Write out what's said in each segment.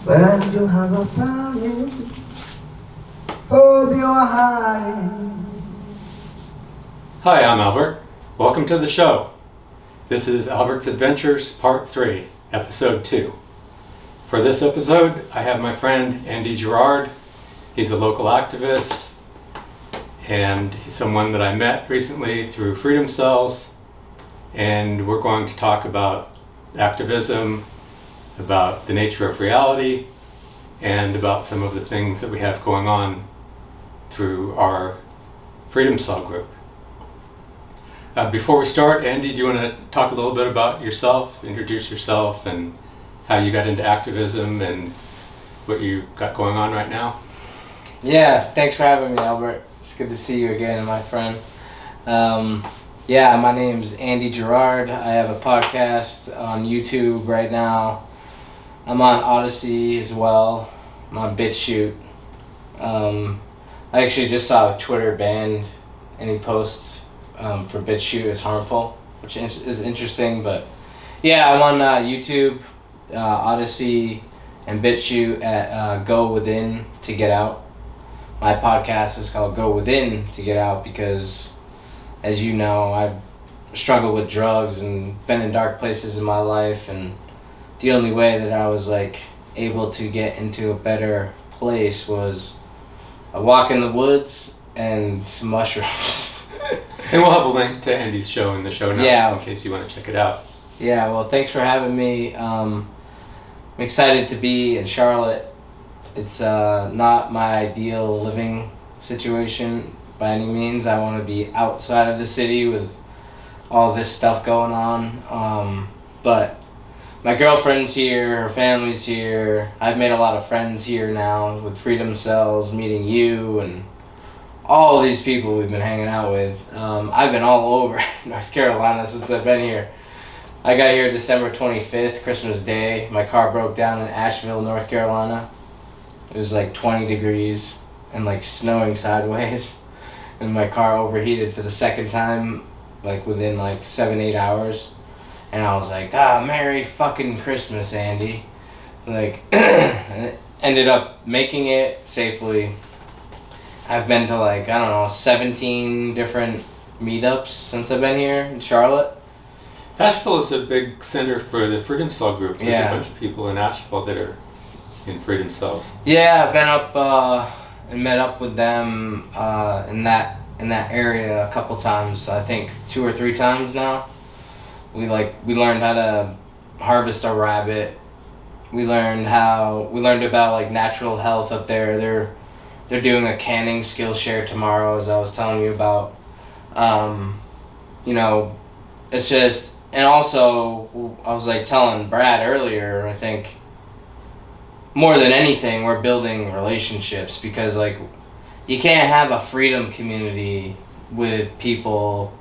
When you have a party, hold your heart. Hi, I'm Albert. Welcome to the show. This is Albert's Adventures Part 3, Episode 2. For this episode, I have my friend Andy Girard. He's a local activist, and he's someone that I met recently through Freedom Cells, and we're going to talk about activism, about the nature of reality, and about some of the things that we have going on through our Freedom Cell group. Before we start, Andy, do you want to talk a little bit about yourself, introduce yourself, and how you got into activism and what you got going on right now? Yeah, thanks for having me, Albert. It's good to see you again, my friend. My name's Andy Girard. I have a podcast on YouTube right now. I'm on Odyssey as well. I'm on BitChute. I actually just saw Twitter banned any posts for BitChute is harmful, which is interesting. But yeah, I'm on YouTube, Odyssey, and BitChute at Go Within to Get Out. My podcast is called Go Within to Get Out because, as you know, I've struggled with drugs and been in dark places in my life, and the only way that I was able to get into a better place was a walk in the woods and some mushrooms. And we'll have a link to Andy's show in the show notes in case you want to check it out. Yeah, well, thanks for having me. I'm excited to be in Charlotte. It's not my ideal living situation by any means. I want to be outside of the city with all this stuff going on. But my girlfriend's here, her family's here. I've made a lot of friends here now with Freedom Cells, meeting you and all these people we've been hanging out with. I've been all over North Carolina since I've been here. I got here December 25th, Christmas Day. My car broke down in Asheville, North Carolina. It was 20 degrees and snowing sideways. And my car overheated for the second time, within 7-8 hours. And I was like, Merry fucking Christmas, Andy. Ended up making it safely. I've been to 17 different meetups since I've been here in Charlotte. Asheville is a big center for the Freedom Cell group. There's a bunch of people in Asheville that are in Freedom Cells. Yeah, I've been up and met up with them in that area a couple times. I think 2 or 3 times now. We learned how to harvest a rabbit. We learned about natural health up there. They're doing a canning Skillshare tomorrow, as I was telling you about. It's just, and also I was telling Brad earlier, I think more than anything we're building relationships, because you can't have a freedom community with people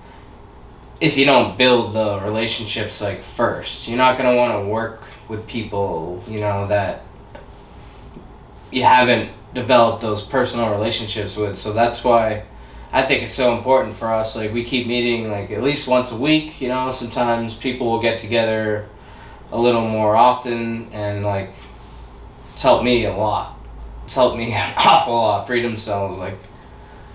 if you don't build the relationships first. You're not going to want to work with people that you haven't developed those personal relationships with. So that's why I think it's so important for us. We keep meeting at least once a week. Sometimes people will get together a little more often, and it's helped me a lot. It's helped me an awful lot. Freedom Cells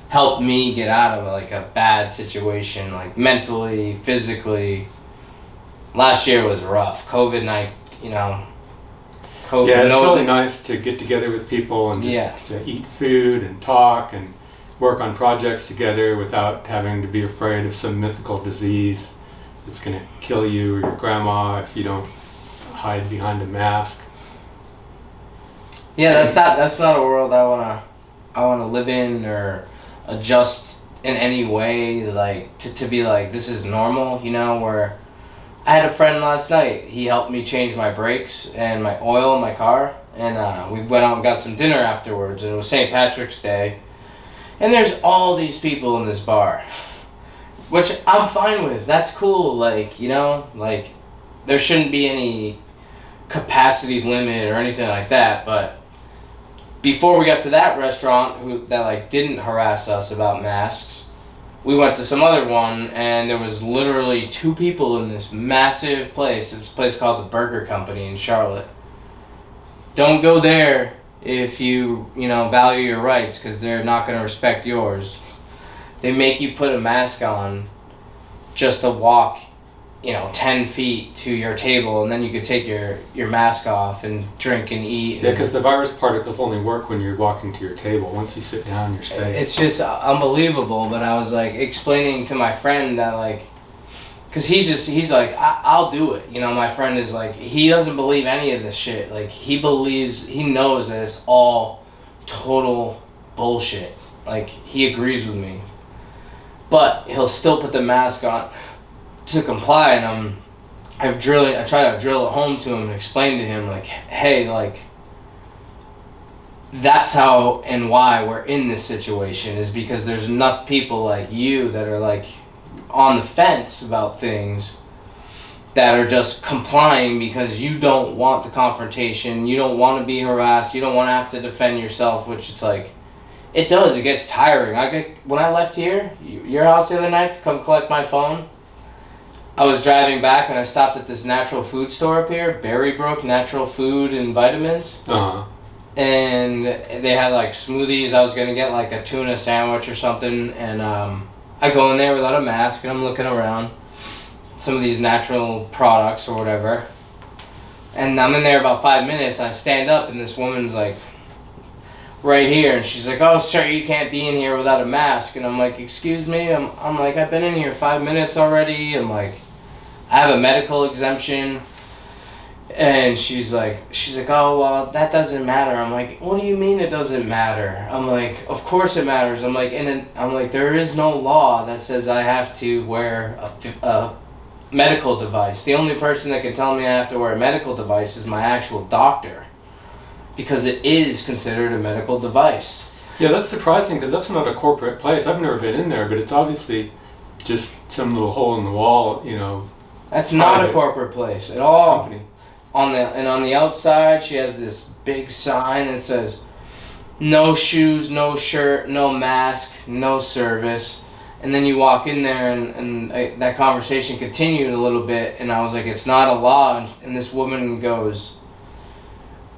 helped me get out of a bad situation, mentally, physically. Last year was rough. COVID. Yeah, it's really nice to get together with people and just to eat food and talk and work on projects together without having to be afraid of some mythical disease that's going to kill you or your grandma if you don't hide behind a mask. Yeah, that's not a world I wanna live in or adjust in any way, to be this is normal, where I had a friend last night. He helped me change my brakes and my oil in my car, and we went out and got some dinner afterwards, and it was St. Patrick's Day, and there's all these people in this bar, which I'm fine with. That's cool, there shouldn't be any capacity limit or anything like that, but before we got to that restaurant that didn't harass us about masks, we went to some other one, and there was literally 2 people in this massive place. It's a place called the Burger Company in Charlotte. don't go there if you value your rights, because they're not going to respect yours. They make you put a mask on just to walk 10 feet to your table, and then you could take your mask off and drink and eat. Yeah, because the virus particles only work when you're walking to your table. Once you sit down, you're safe. It's just unbelievable. But I was like explaining to my friend that, like, because he's like, I'll do it. My friend is like, he doesn't believe any of this shit. Like, he knows that it's all total bullshit. Like, he agrees with me. But he'll still put the mask on to comply, and I try to drill it home to him and explain to him, like, hey, like, that's how and why we're in this situation, is because there's enough people like you that are like on the fence about things, that are just complying because you don't want the confrontation, you don't want to be harassed, you don't want to have to defend yourself, which it's like, it gets tiring. When I left your house the other night to come collect my phone, I was driving back and I stopped at this natural food store up here, Berrybrook Natural Food and Vitamins. Uh-huh. And they had like smoothies. I was going to get like a tuna sandwich or something. And I go in there without a mask and I'm looking around some of these natural products or whatever. And I'm in there about 5 minutes. I stand up and this woman's like right here, and she's like, "Oh, sir, you can't be in here without a mask." And I'm like, "Excuse me?" I'm like, "I've been in here 5 minutes already." I'm like, "I have a medical exemption." And she's like, "Oh, well, that doesn't matter." I'm like, "What do you mean it doesn't matter?" I'm like, "Of course it matters." I'm like, there is no law that says I have to wear a medical device. The only person that can tell me I have to wear a medical device is my actual doctor, because it is considered a medical device. Yeah, that's surprising, because that's not a corporate place. I've never been in there, but it's obviously just some little hole in the wall, That's not a corporate place at all. Company. On the outside, she has this big sign that says, "No shoes, no shirt, no mask, no service." And then you walk in there, and that conversation continued a little bit, and I was like, "It's not a law." And this woman goes,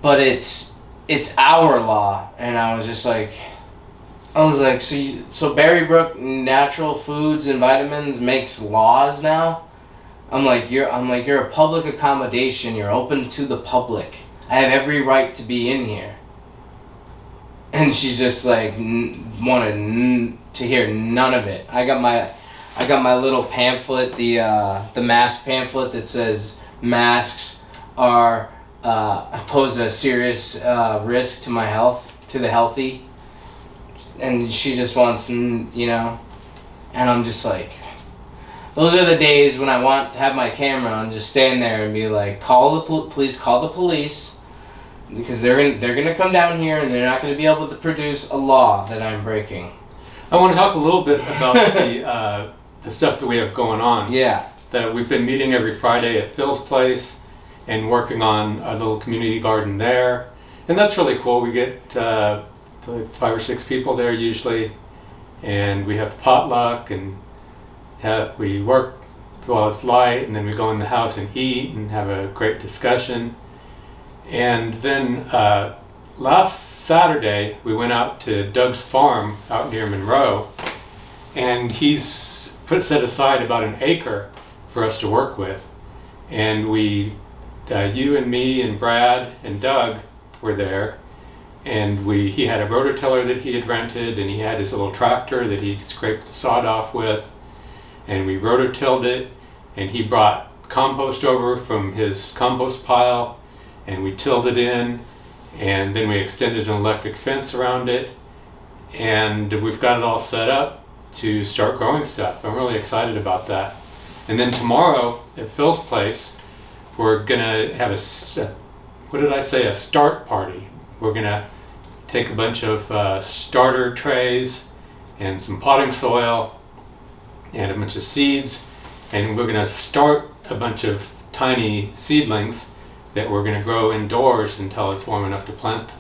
"But it's our law." And I was like, so Berrybrook Natural Foods and Vitamins makes laws now? I'm like, you're a public accommodation. You're open to the public. I have every right to be in here. And she just like wanted to hear none of it. I got my little pamphlet, the mask pamphlet that says masks are pose a serious risk to my health, to the healthy. And she just wants, and I'm just like, those are the days when I want to have my camera on, just stand there and be like, please call the police, because they're gonna come down here and they're not gonna be able to produce a law that I'm breaking. I want to talk a little bit about the stuff that we have going on. Yeah. That we've been meeting every Friday at Phil's place and working on a little community garden there. And that's really cool. We get 5 or 6 people there usually, and we have potluck, and we work while it's light, and then we go in the house and eat and have a great discussion. And then last Saturday we went out to Doug's farm out near Monroe, and he's set aside about an acre for us to work with. And you and me and Brad and Doug were there, and he had a rototiller that he had rented, and he had his little tractor that he scraped the sod off with, and we rototilled it, and he brought compost over from his compost pile, and we tilled it in, and then we extended an electric fence around it, and we've got it all set up to start growing stuff. I'm really excited about that. And then tomorrow at Phil's place, we're gonna have a start party. We're gonna take a bunch of starter trays and some potting soil and a bunch of seeds, and we're gonna start a bunch of tiny seedlings that we're gonna grow indoors until it's warm enough to plant them.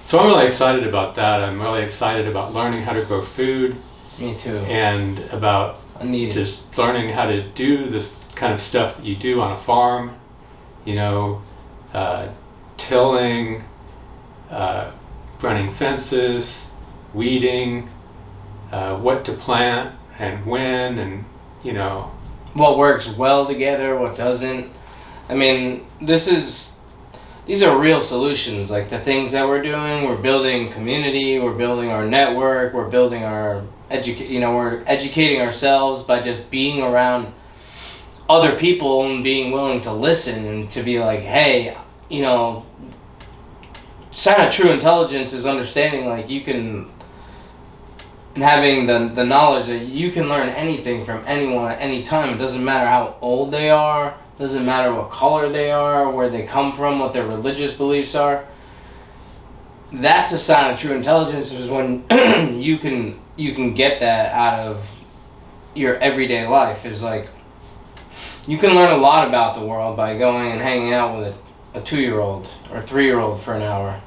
So I'm really excited about that. I'm really excited about learning how to grow food. Me too. And about just learning how to do this kind of stuff that you do on a farm, tilling, running fences, weeding, what to plant and when, and what works well together, what doesn't. I mean, these are real solutions. Like the things that we're doing, we're building community, we're building our network, we're building our we're educating ourselves by just being around other people and being willing to listen and to be like, hey, sign of true intelligence is understanding like you can, and having the knowledge that you can learn anything from anyone at any time. It doesn't matter how old they are, doesn't matter what color they are, where they come from, what their religious beliefs are. That's a sign of true intelligence, is when you can get that out of your everyday life. Is like you can learn a lot about the world by going and hanging out with a 2-year-old or 3-year-old for an hour.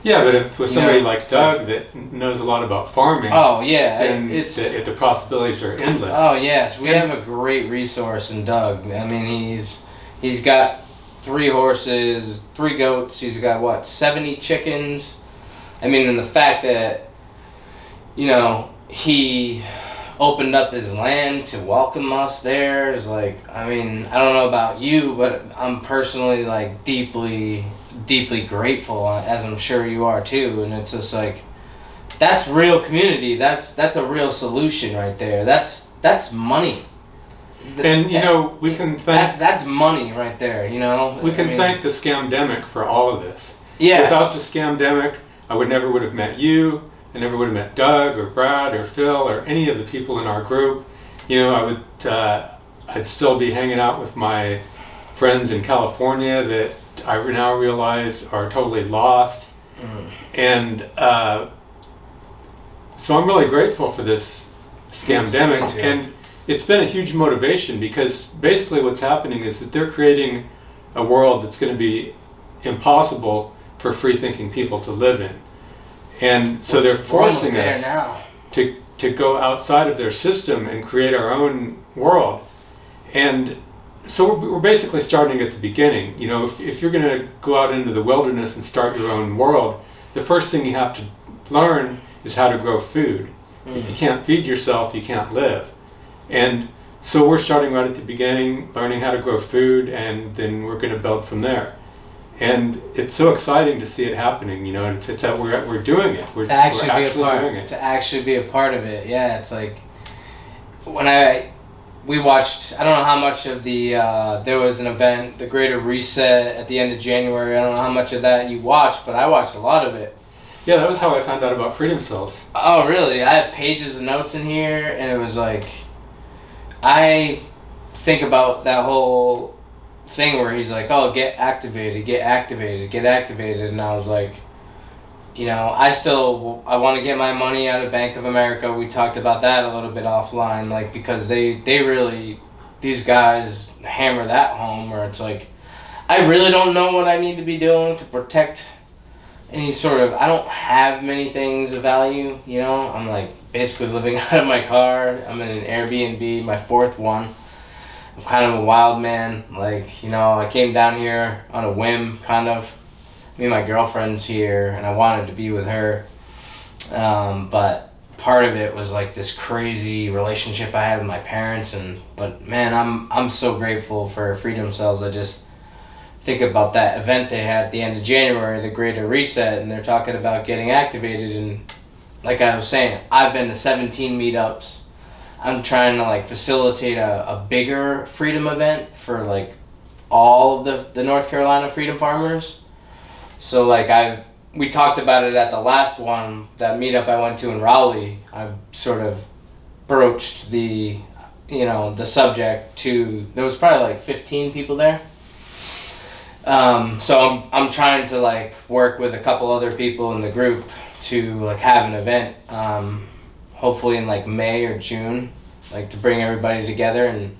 Yeah, but if with somebody like Doug that knows a lot about farming, then the possibilities are endless. Oh yes, we have a great resource in Doug. I mean, he's got 3 horses, 3 goats. He's got 70 chickens. I mean, and the fact that he opened up his land to welcome us there is like, I mean, I don't know about you, but I'm personally like deeply grateful, as I'm sure you are too. And it's just like, that's real community. That's a real solution right there. That's money. And we can thank that's money right there. We can thank the scamdemic for all of this. Yes. Without the scamdemic, I would have met you. I never would have met Doug or Brad or Phil or any of the people in our group. I'd still be hanging out with my friends in California that I now realize are totally lost. And so I'm really grateful for this scamdemic. And it's been a huge motivation, because basically what's happening is that they're creating a world that's going to be impossible for free-thinking people to live in. And so they're forcing us to go outside of their system and create our own world. And so we're basically starting at the beginning. If you're going to go out into the wilderness and start your own world, the first thing you have to learn is how to grow food. If you can't feed yourself, you can't live. And so we're starting right at the beginning, learning how to grow food, and then we're going to build from there. And it's so exciting to see it happening, it's that we're doing it. We're actually doing it. To actually be a part of it, yeah. It's like, when we watched, I don't know how much of there was an event, the Greater Reset at the end of January. I don't know how much of that you watched, but I watched a lot of it. Yeah, that was how I found out about Freedom Cells. Oh, really? I have pages of notes in here, and it was like, I think about that whole thing where he's like, oh, get activated, and I was like, I want to get my money out of Bank of America. We talked about that a little bit offline, like, because they really, these guys hammer that home, where it's like, I really don't know what I need to be doing to protect any sort of, I don't have many things of value, I'm like basically living out of my car. I'm in an Airbnb, my 4th one. I'm kind of a wild man, like, I came down here on a whim, kind of. Me and my girlfriend's here, and I wanted to be with her. But part of it was like this crazy relationship I had with my parents, but man, I'm so grateful for Freedom Cells. I just think about that event they had at the end of January, the Greater Reset, and they're talking about getting activated. And like I was saying, I've been to 17 meetups. I'm trying to like facilitate a bigger freedom event for like all of the North Carolina freedom farmers. So like we talked about it at the last one, that meetup I went to in Raleigh. I sort of broached the subject to, there was probably like 15 people there. So I'm trying to like work with a couple other people in the group to like have an event, hopefully in like May or June, like to bring everybody together. And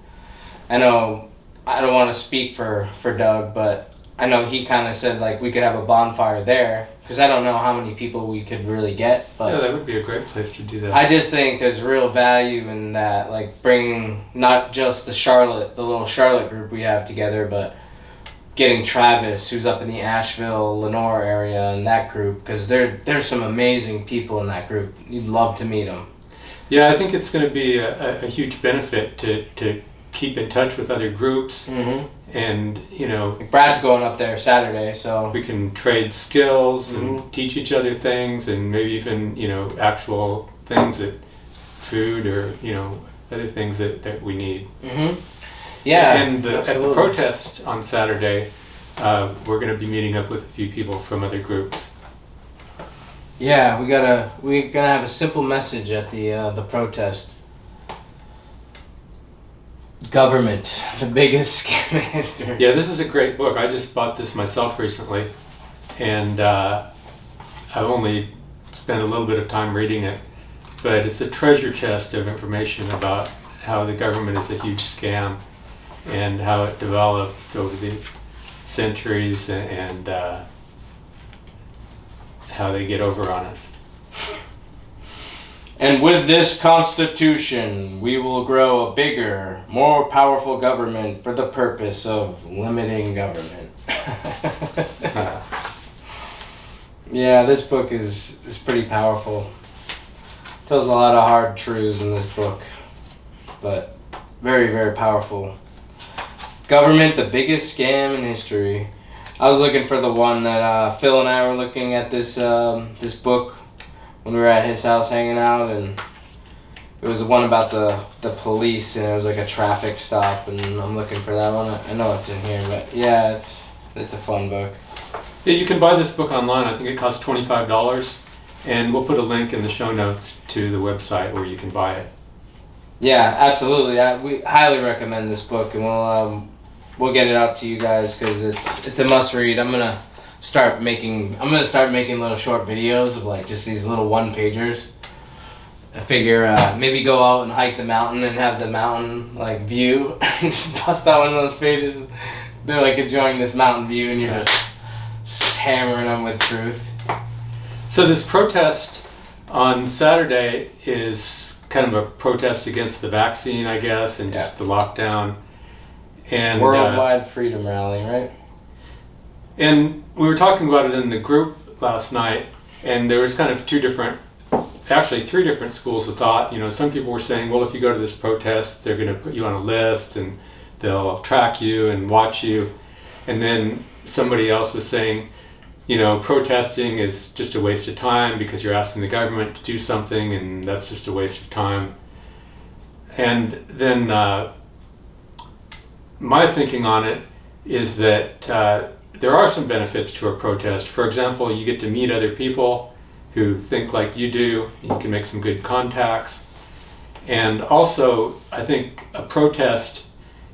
I know I don't want to speak for Doug, but I know he kind of said like we could have a bonfire there, because I don't know how many people we could really get. But yeah, that would be a great place to do that. I just think there's real value in that, like bringing not just the little Charlotte group we have together, but getting Travis, who's up in the Asheville, Lenore area, and that group, because there's some amazing people in that group. You'd love to meet them. Yeah, I think it's going to be a huge benefit to keep in touch with other groups. Mm-hmm. And, you know... Like Brad's going up there Saturday, so... We can trade skills and Mm-hmm. teach each other things, and maybe even, you know, actual things that... Food or, you know, other things that we need. Mm-hmm. Yeah, And at the protest on Saturday, we're going to be meeting up with a few people from other groups. Yeah, we're gonna have a simple message at the protest. Government, the biggest scam in history. Yeah, this is a great book. I just bought this myself recently, and I've only spent a little bit of time reading it, but it's a treasure chest of information about how the government is a huge scam and how it developed over the centuries and how they get over on us. And with this Constitution, we will grow a bigger, more powerful government for the purpose of limiting government. Yeah, this book is pretty powerful. Tells a lot of hard truths in this book, but very, very powerful. Government, the biggest scam in history. I was looking for the one that Phil and I were looking at this book when we were at his house hanging out, and it was the one about the police, and it was like a traffic stop, and I'm looking for that one. I know it's in here, but yeah, it's a fun book. Yeah, you can buy this book online. I think it costs $25, and we'll put a link in the show notes to the website where you can buy it. Yeah, absolutely. We highly recommend this book, and we'll get it out to you guys because it's a must read. I'm gonna start making little short videos of like just these little one pagers. I figure maybe go out and hike the mountain and have the mountain like view and just bust out one of those pages. They're like enjoying this mountain view and you're just hammering them with truth. So this protest on Saturday is kind of a protest against the vaccine, I guess, and just the lockdown. And Worldwide Freedom Rally, right? And we were talking about it in the group last night, and there was kind of three different schools of thought. You know, some people were saying, well, if you go to this protest, they're going to put you on a list and they'll track you and watch you. And then somebody else was saying, you know, protesting is just a waste of time because you're asking the government to do something and that's just a waste of time. And then my thinking on it is that there are some benefits to a protest. For example, you get to meet other people who think like you do. You can make some good contacts. And also, I think a protest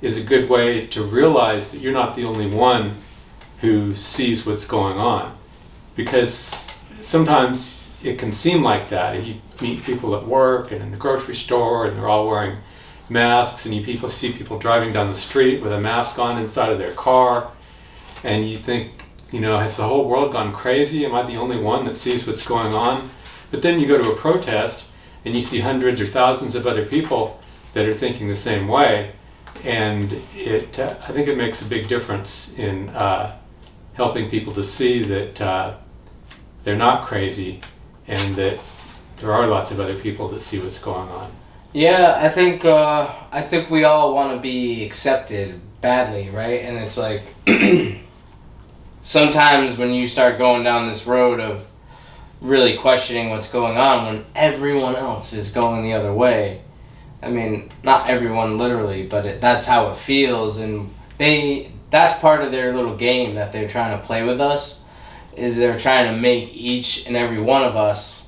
is a good way to realize that you're not the only one who sees what's going on. Because sometimes it can seem like that. If you meet people at work and in the grocery store and they're all wearing masks, and you see people driving down the street with a mask on inside of their car, and you think, you know, has the whole world gone crazy? Am I the only one that sees what's going on? But then you go to a protest and you see hundreds or thousands of other people that are thinking the same way, and I think it makes a big difference in helping people to see that they're not crazy and that there are lots of other people that see what's going on. Yeah, I think we all want to be accepted badly, right? And it's like sometimes when you start going down this road of really questioning what's going on when everyone else is going the other way. I mean, not everyone literally, but that's how it feels, and that's part of their little game that they're trying to play with us, is they're trying to make each and every one of us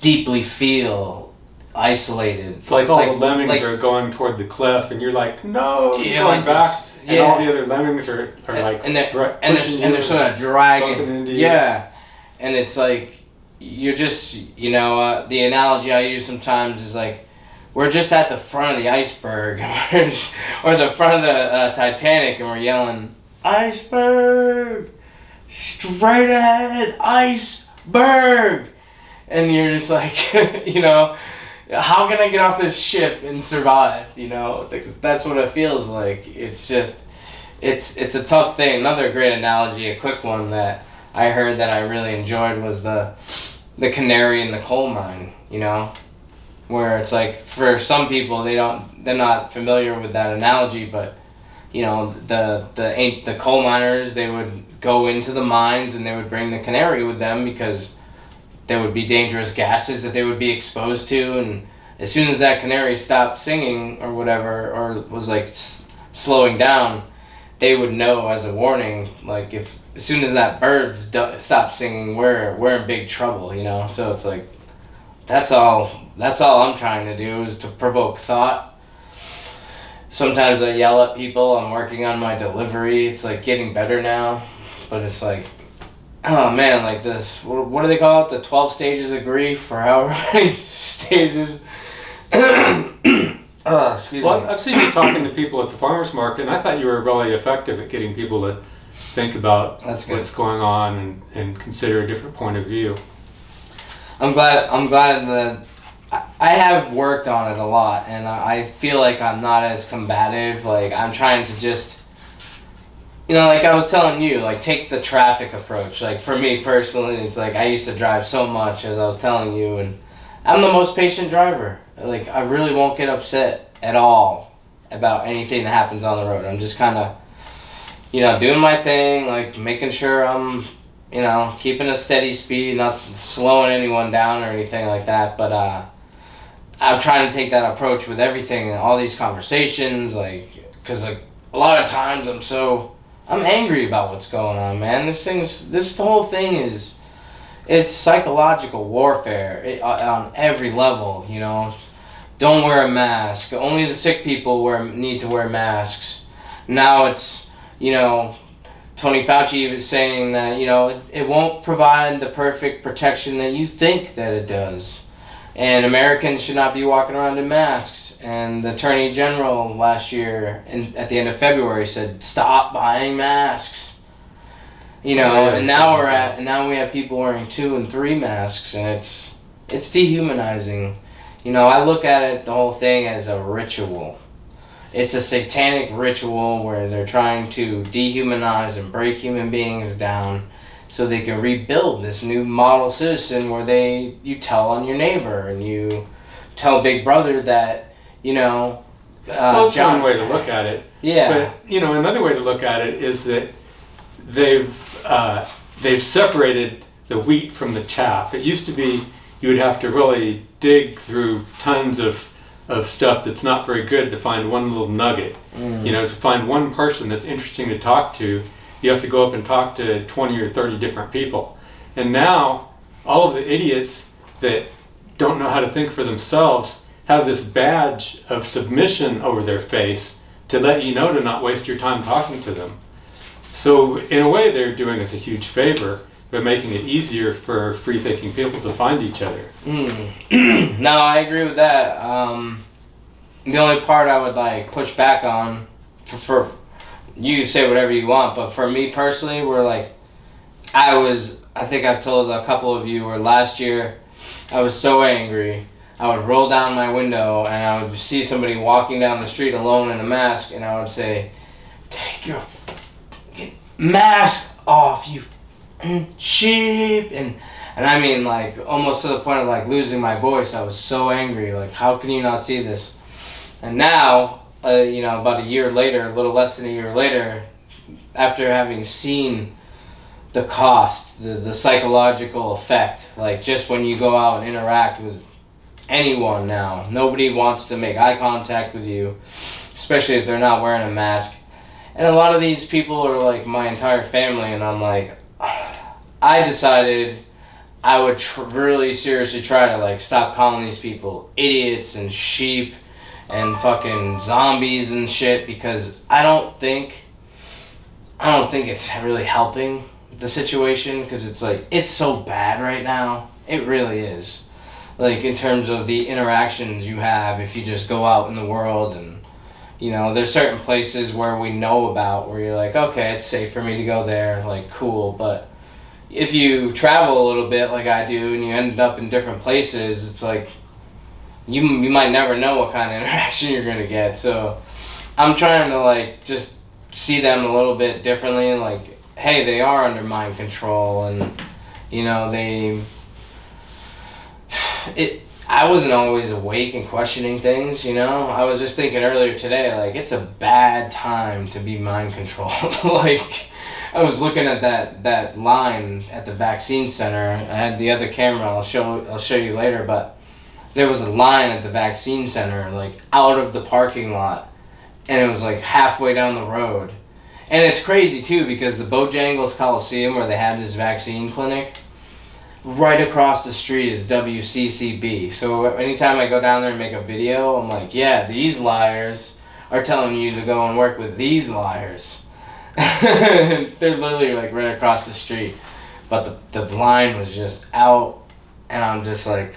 deeply feel isolated. It's like all the lemmings are going toward the cliff, and you're like, no, you're going back, and all the other lemmings are like, and they're sort of dragging. Yeah, and it's like you're just, you know, the analogy I use sometimes is like, we're just at the front of the iceberg, or the front of the Titanic, and we're yelling, iceberg, straight ahead, iceberg, and you're just like, you know, how can I get off this ship and survive? You know, that's what it feels like. It's it's a tough thing. Another great analogy, a quick one that I heard that I really enjoyed was the canary in the coal mine, you know, where it's like for some people they're not familiar with that analogy, but you know the coal miners, they would go into the mines and they would bring the canary with them because there would be dangerous gases that they would be exposed to, and as soon as that canary stopped singing or whatever, or was like slowing down, they would know as a warning, like if as soon as that bird stops singing, we're in big trouble, you know. So it's like that's all I'm trying to do is to provoke thought. Sometimes I yell at people. I'm working on my delivery. It's like getting better now, but it's like, oh man, like this. What do they call it? The 12 stages of grief, or however many stages. Excuse me. I've seen you talking to people at the farmers market, and I thought you were really effective at getting people to think about what's going on and consider a different point of view. I'm glad that I have worked on it a lot, and I feel like I'm not as combative. Like I'm trying to just, you know, like I was telling you, like take the traffic approach. Like for me personally, it's like I used to drive so much, as I was telling you, and I'm the most patient driver. Like I really won't get upset at all about anything that happens on the road. I'm just kind of, you know, doing my thing, like making sure I'm, you know, keeping a steady speed, not slowing anyone down or anything like that. But I'm trying to take that approach with everything and all these conversations, like, because like a lot of times I'm angry about what's going on, man. This whole thing is, it's psychological warfare on every level, you know. Don't wear a mask. Only the sick people need to wear masks. Now it's, you know, Tony Fauci was saying that, you know, it won't provide the perfect protection that you think that it does. And Americans should not be walking around in masks. And the Attorney General last year, at the end of February, said, stop buying masks. You know, and now we have people wearing 2 and 3 masks, and it's dehumanizing. You know, I look at it, the whole thing, as a ritual. It's a satanic ritual where they're trying to dehumanize and break human beings down so they can rebuild this new model citizen where you tell on your neighbor and you tell Big Brother that, you know... well, that's one way to look at it. Yeah. But, you know, another way to look at it is that they've separated the wheat from the chaff. It used to be you would have to really dig through tons of stuff that's not very good to find one little nugget. You know, to find one person that's interesting to talk to, you have to go up and talk to 20 or 30 different people. And now, all of the idiots that don't know how to think for themselves have this badge of submission over their face to let you know to not waste your time talking to them. So in a way, they're doing us a huge favor by making it easier for free-thinking people to find each other. No, I agree with that. The only part I would like push back on, for you say whatever you want, but for me personally, we're like, I think I've told a couple of you, where last year I was so angry, I would roll down my window and I would see somebody walking down the street alone in a mask, and I would say, take your mask off, you sheep. And I mean, like, almost to the point of like losing my voice. I was so angry, like, how can you not see this? And now, you know, about a year later, a little less than a year later, after having seen the cost, the psychological effect, like just when you go out and interact with anyone now, nobody wants to make eye contact with you, especially if they're not wearing a mask. And a lot of these people are like my entire family, and I'm like, I decided I would really seriously try to like stop calling these people idiots and sheep and fucking zombies and shit, because I don't think it's really helping the situation, because it's like, it's so bad right now. It really is. Like, in terms of the interactions you have if you just go out in the world, and you know, there's certain places where we know about where you're like, okay, it's safe for me to go there, like, cool. But if you travel a little bit like I do and you end up in different places, it's like you might never know what kind of interaction you're going to get. So I'm trying to like just see them a little bit differently, and like, hey, they are under mind control, and I wasn't always awake and questioning things, I was just thinking earlier today, like, it's a bad time to be mind controlled. Like, I was looking at that line at the vaccine center. I had the other camera, I'll show you later, but there was a line at the vaccine center, like, out of the parking lot, and it was like halfway down the road. And it's crazy too, because the Bojangles Coliseum, where they had this vaccine clinic, right across the street is WCCB. So anytime I go down there and make a video, I'm like, yeah, these liars are telling you to go and work with these liars. They're literally like right across the street. But the line was just out, and I'm just like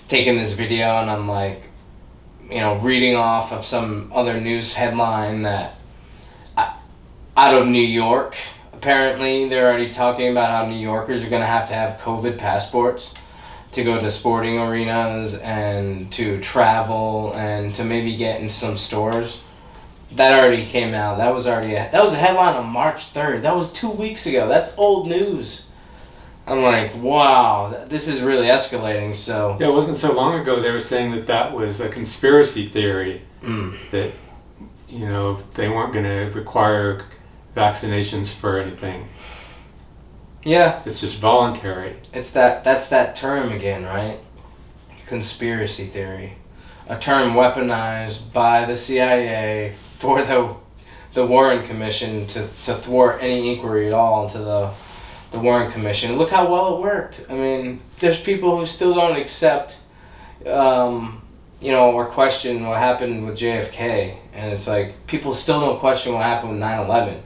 taking this video, and I'm like, reading off of some other news headline that out of New York, apparently they're already talking about how New Yorkers are going to have COVID passports to go to sporting arenas and to travel and to maybe get into some stores. That already came out. That was a headline on March 3rd. That was 2 weeks ago. That's old news. I'm like, wow, this is really escalating. So yeah, it wasn't so long ago they were saying that was a conspiracy theory, that they weren't going to require vaccinations for anything. Yeah, it's just voluntary. That's that term again, right? Conspiracy theory, a term weaponized by the CIA for the Warren Commission to thwart any inquiry at all into the Warren Commission. Look how well it worked. I mean, there's people who still don't accept, or question what happened with JFK, and it's like people still don't question what happened with 9/11.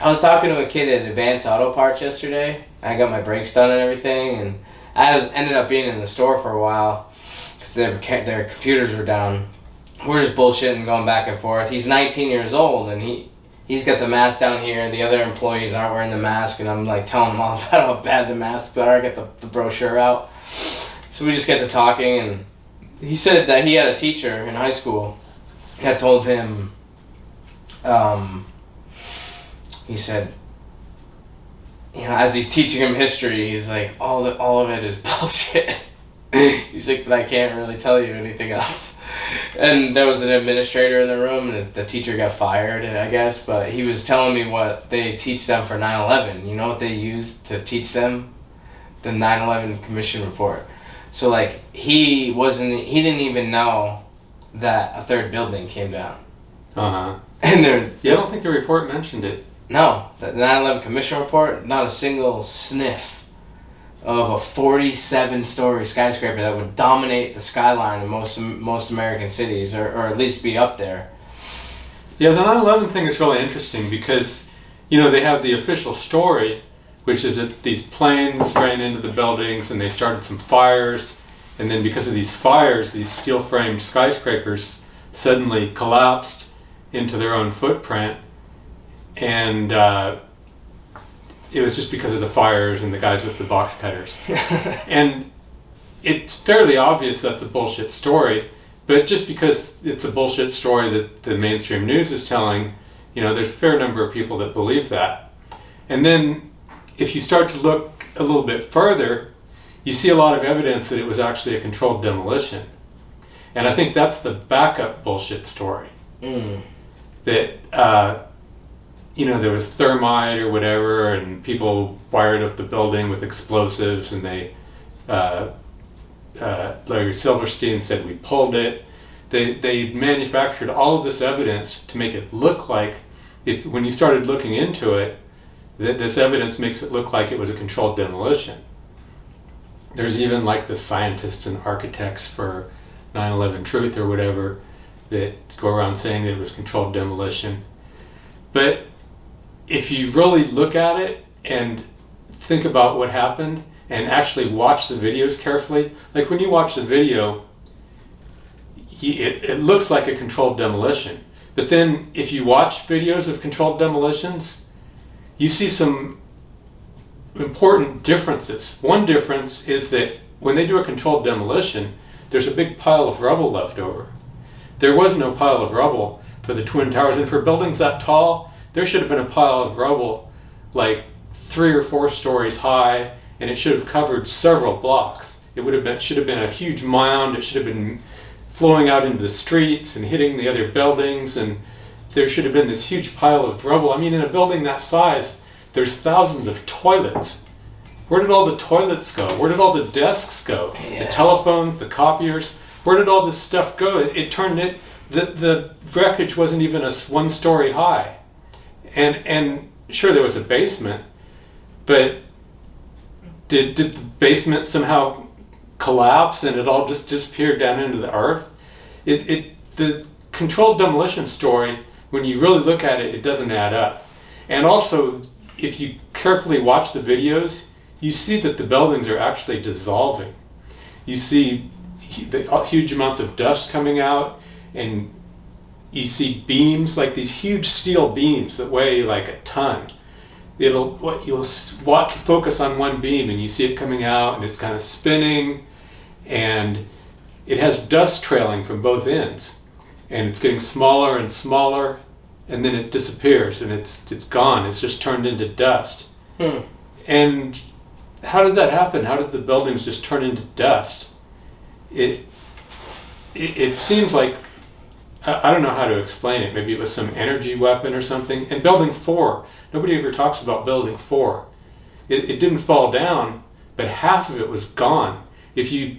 I was talking to a kid at Advanced Auto Parts yesterday. I got my brakes done and everything, and I ended up being in the store for a while because their computers were down. We're just bullshitting, going back and forth. He's 19 years old, and he's got the mask down here, and the other employees aren't wearing the mask, and I'm like telling him all about how bad the masks are. I get the brochure out. So we just get to talking, and he said that he had a teacher in high school that told him, he said, as he's teaching him history, he's like, all of it is bullshit. He's like, but I can't really tell you anything else. And there was an administrator in the room, and the teacher got fired, I guess, but he was telling me what they teach them for 9/11. You know what they used to teach them? The 9/11 Commission report. So like, he didn't even know that a third building came down. And I don't think the report mentioned it. No, the 9/11 Commission report, not a single sniff of a 47-story skyscraper that would dominate the skyline in most American cities, or at least be up there. Yeah, the 9/11 thing is really interesting because, they have the official story, which is that these planes ran into the buildings and they started some fires, and then because of these fires, these steel-framed skyscrapers suddenly collapsed into their own footprint, and it was just because of the fires and the guys with the box cutters. And it's fairly obvious that's a bullshit story, but just because it's a bullshit story that the mainstream news is telling, there's a fair number of people that believe that. And then if you start to look a little bit further, you see a lot of evidence that it was actually a controlled demolition. And I think that's the backup bullshit story. That there was thermite or whatever, and people wired up the building with explosives, and Larry Silverstein said we pulled it. They manufactured all of this evidence to make it look like, when you started looking into it, that this evidence makes it look like it was a controlled demolition. There's even like the scientists and architects for 9/11 Truth or whatever that go around saying that it was controlled demolition. But if you really look at it and think about what happened and actually watch the videos carefully, like when you watch the video, it looks like a controlled demolition. But then if you watch videos of controlled demolitions, you see some important differences. One difference is that when they do a controlled demolition, there's a big pile of rubble left over. There was no pile of rubble for the Twin Towers, and for buildings that tall, there should have been a pile of rubble like 3 or 4 stories high, and it should have covered several blocks. Should have been a huge mound. It should have been flowing out into the streets and hitting the other buildings, and there should have been this huge pile of rubble. I mean, in a building that size, there's thousands of toilets. Where did all the toilets go? Where did all the desks go? Yeah. The telephones, the copiers, where did all this stuff go? The wreckage wasn't even a 1 story high. And sure, there was a basement, but did the basement somehow collapse and it all just disappeared down into the earth? The controlled demolition story, when you really look at it, it doesn't add up. And also, if you carefully watch the videos, you see that the buildings are actually dissolving. You see huge amounts of dust coming out, and you see beams, like these huge steel beams that weigh like a ton. You'll focus on one beam and you see it coming out and it's kind of spinning, and it has dust trailing from both ends, and it's getting smaller and smaller, and then it disappears and it's gone. It's just turned into dust. And how did that happen? How did the buildings just turn into dust? It seems like, I don't know how to explain it. Maybe it was some energy weapon or something. And building 4, nobody ever talks about building 4. It didn't fall down, but half of it was gone. I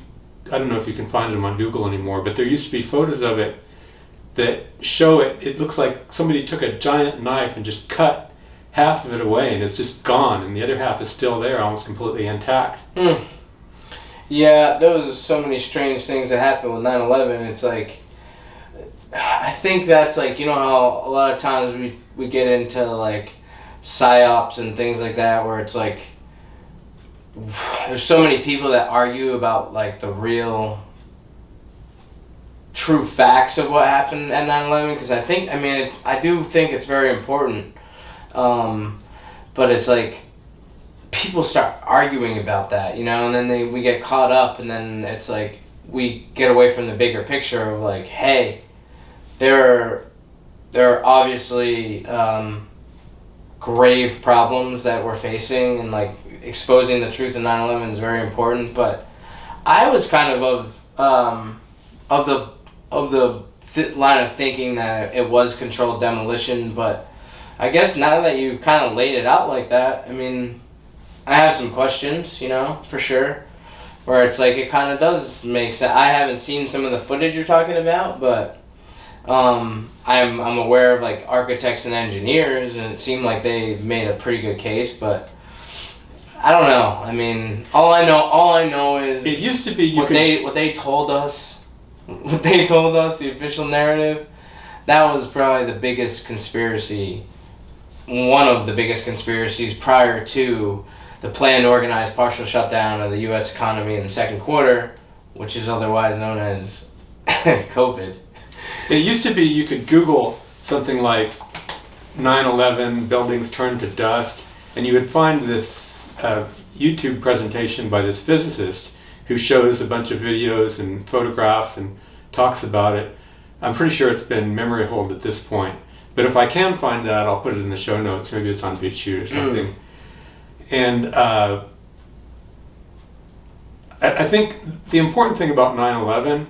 don't know if you can find them on Google anymore, but there used to be photos of it that show it. It looks like somebody took a giant knife and just cut half of it away, and it's just gone, and the other half is still there, almost completely intact. Yeah, there was so many strange things that happened with 9/11. It's like, I think that's like, you know how a lot of times we get into like psyops and things like that, where it's like there's so many people that argue about like the real true facts of what happened at 9/11, because I do think it's very important, but it's like people start arguing about that, you know, and then we get caught up, and then it's like we get away from the bigger picture of like, hey, there are obviously grave problems that we're facing, and like exposing the truth of 9/11 is very important. But I was kind of the line of thinking that it was controlled demolition, but I guess now that you've kind of laid it out like that, I mean, I have some questions, you know, for sure, where it's like it kind of does make sense. I haven't seen some of the footage you're talking about, but I'm aware of like architects and engineers, and it seemed like they made a pretty good case, but I don't know. I mean, all I know is it used to be what they told us, the official narrative. That was probably the biggest conspiracy, one of the biggest conspiracies prior to the planned organized partial shutdown of the U.S. economy in the second quarter, which is otherwise known as COVID. It used to be you could Google something like 9/11 buildings turned to dust, and you would find this YouTube presentation by this physicist who shows a bunch of videos and photographs and talks about it. I'm pretty sure it's been memory hold at this point, but if I can find that, I'll put it in the show notes. Maybe it's on BitChute or something. And I think the important thing about 9/11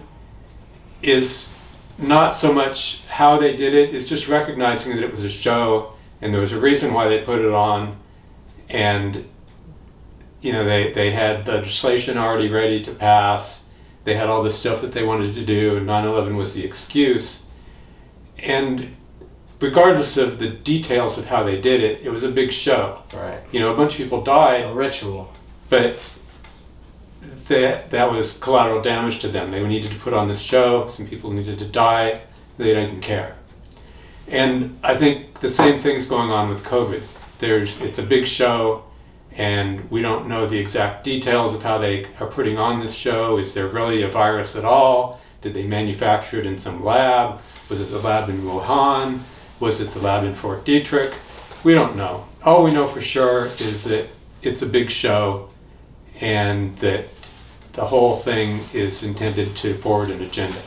is not so much how they did it, it's just recognizing that it was a show and there was a reason why they put it on, and you know, they had legislation already ready to pass, they had all this stuff that they wanted to do, and 9/11 was the excuse. And regardless of the details of how they did it, it was a big show. Right. You know, a bunch of people died. A ritual. But that was collateral damage to them. They needed to put on this show, some people needed to die, they didn't care. And I think the same thing's going on with COVID. It's a big show, and we don't know the exact details of how they are putting on this show. Is there really a virus at all? Did they manufacture it in some lab? Was it the lab in Wuhan? Was it the lab in Fort Detrick? We don't know. All we know for sure is that it's a big show, and that the whole thing is intended to forward an agenda.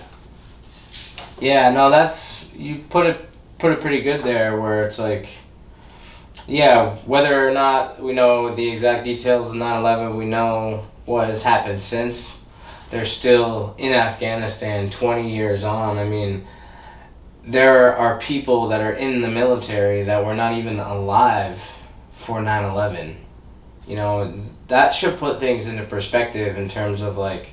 Yeah, no, you put it pretty good there, where it's like, Yeah, whether or not we know the exact details of 9/11, we know what has happened since. They're still in Afghanistan 20 years on. I mean, there are people that are in the military that were not even alive for 9/11. You know, that should put things into perspective in terms of like,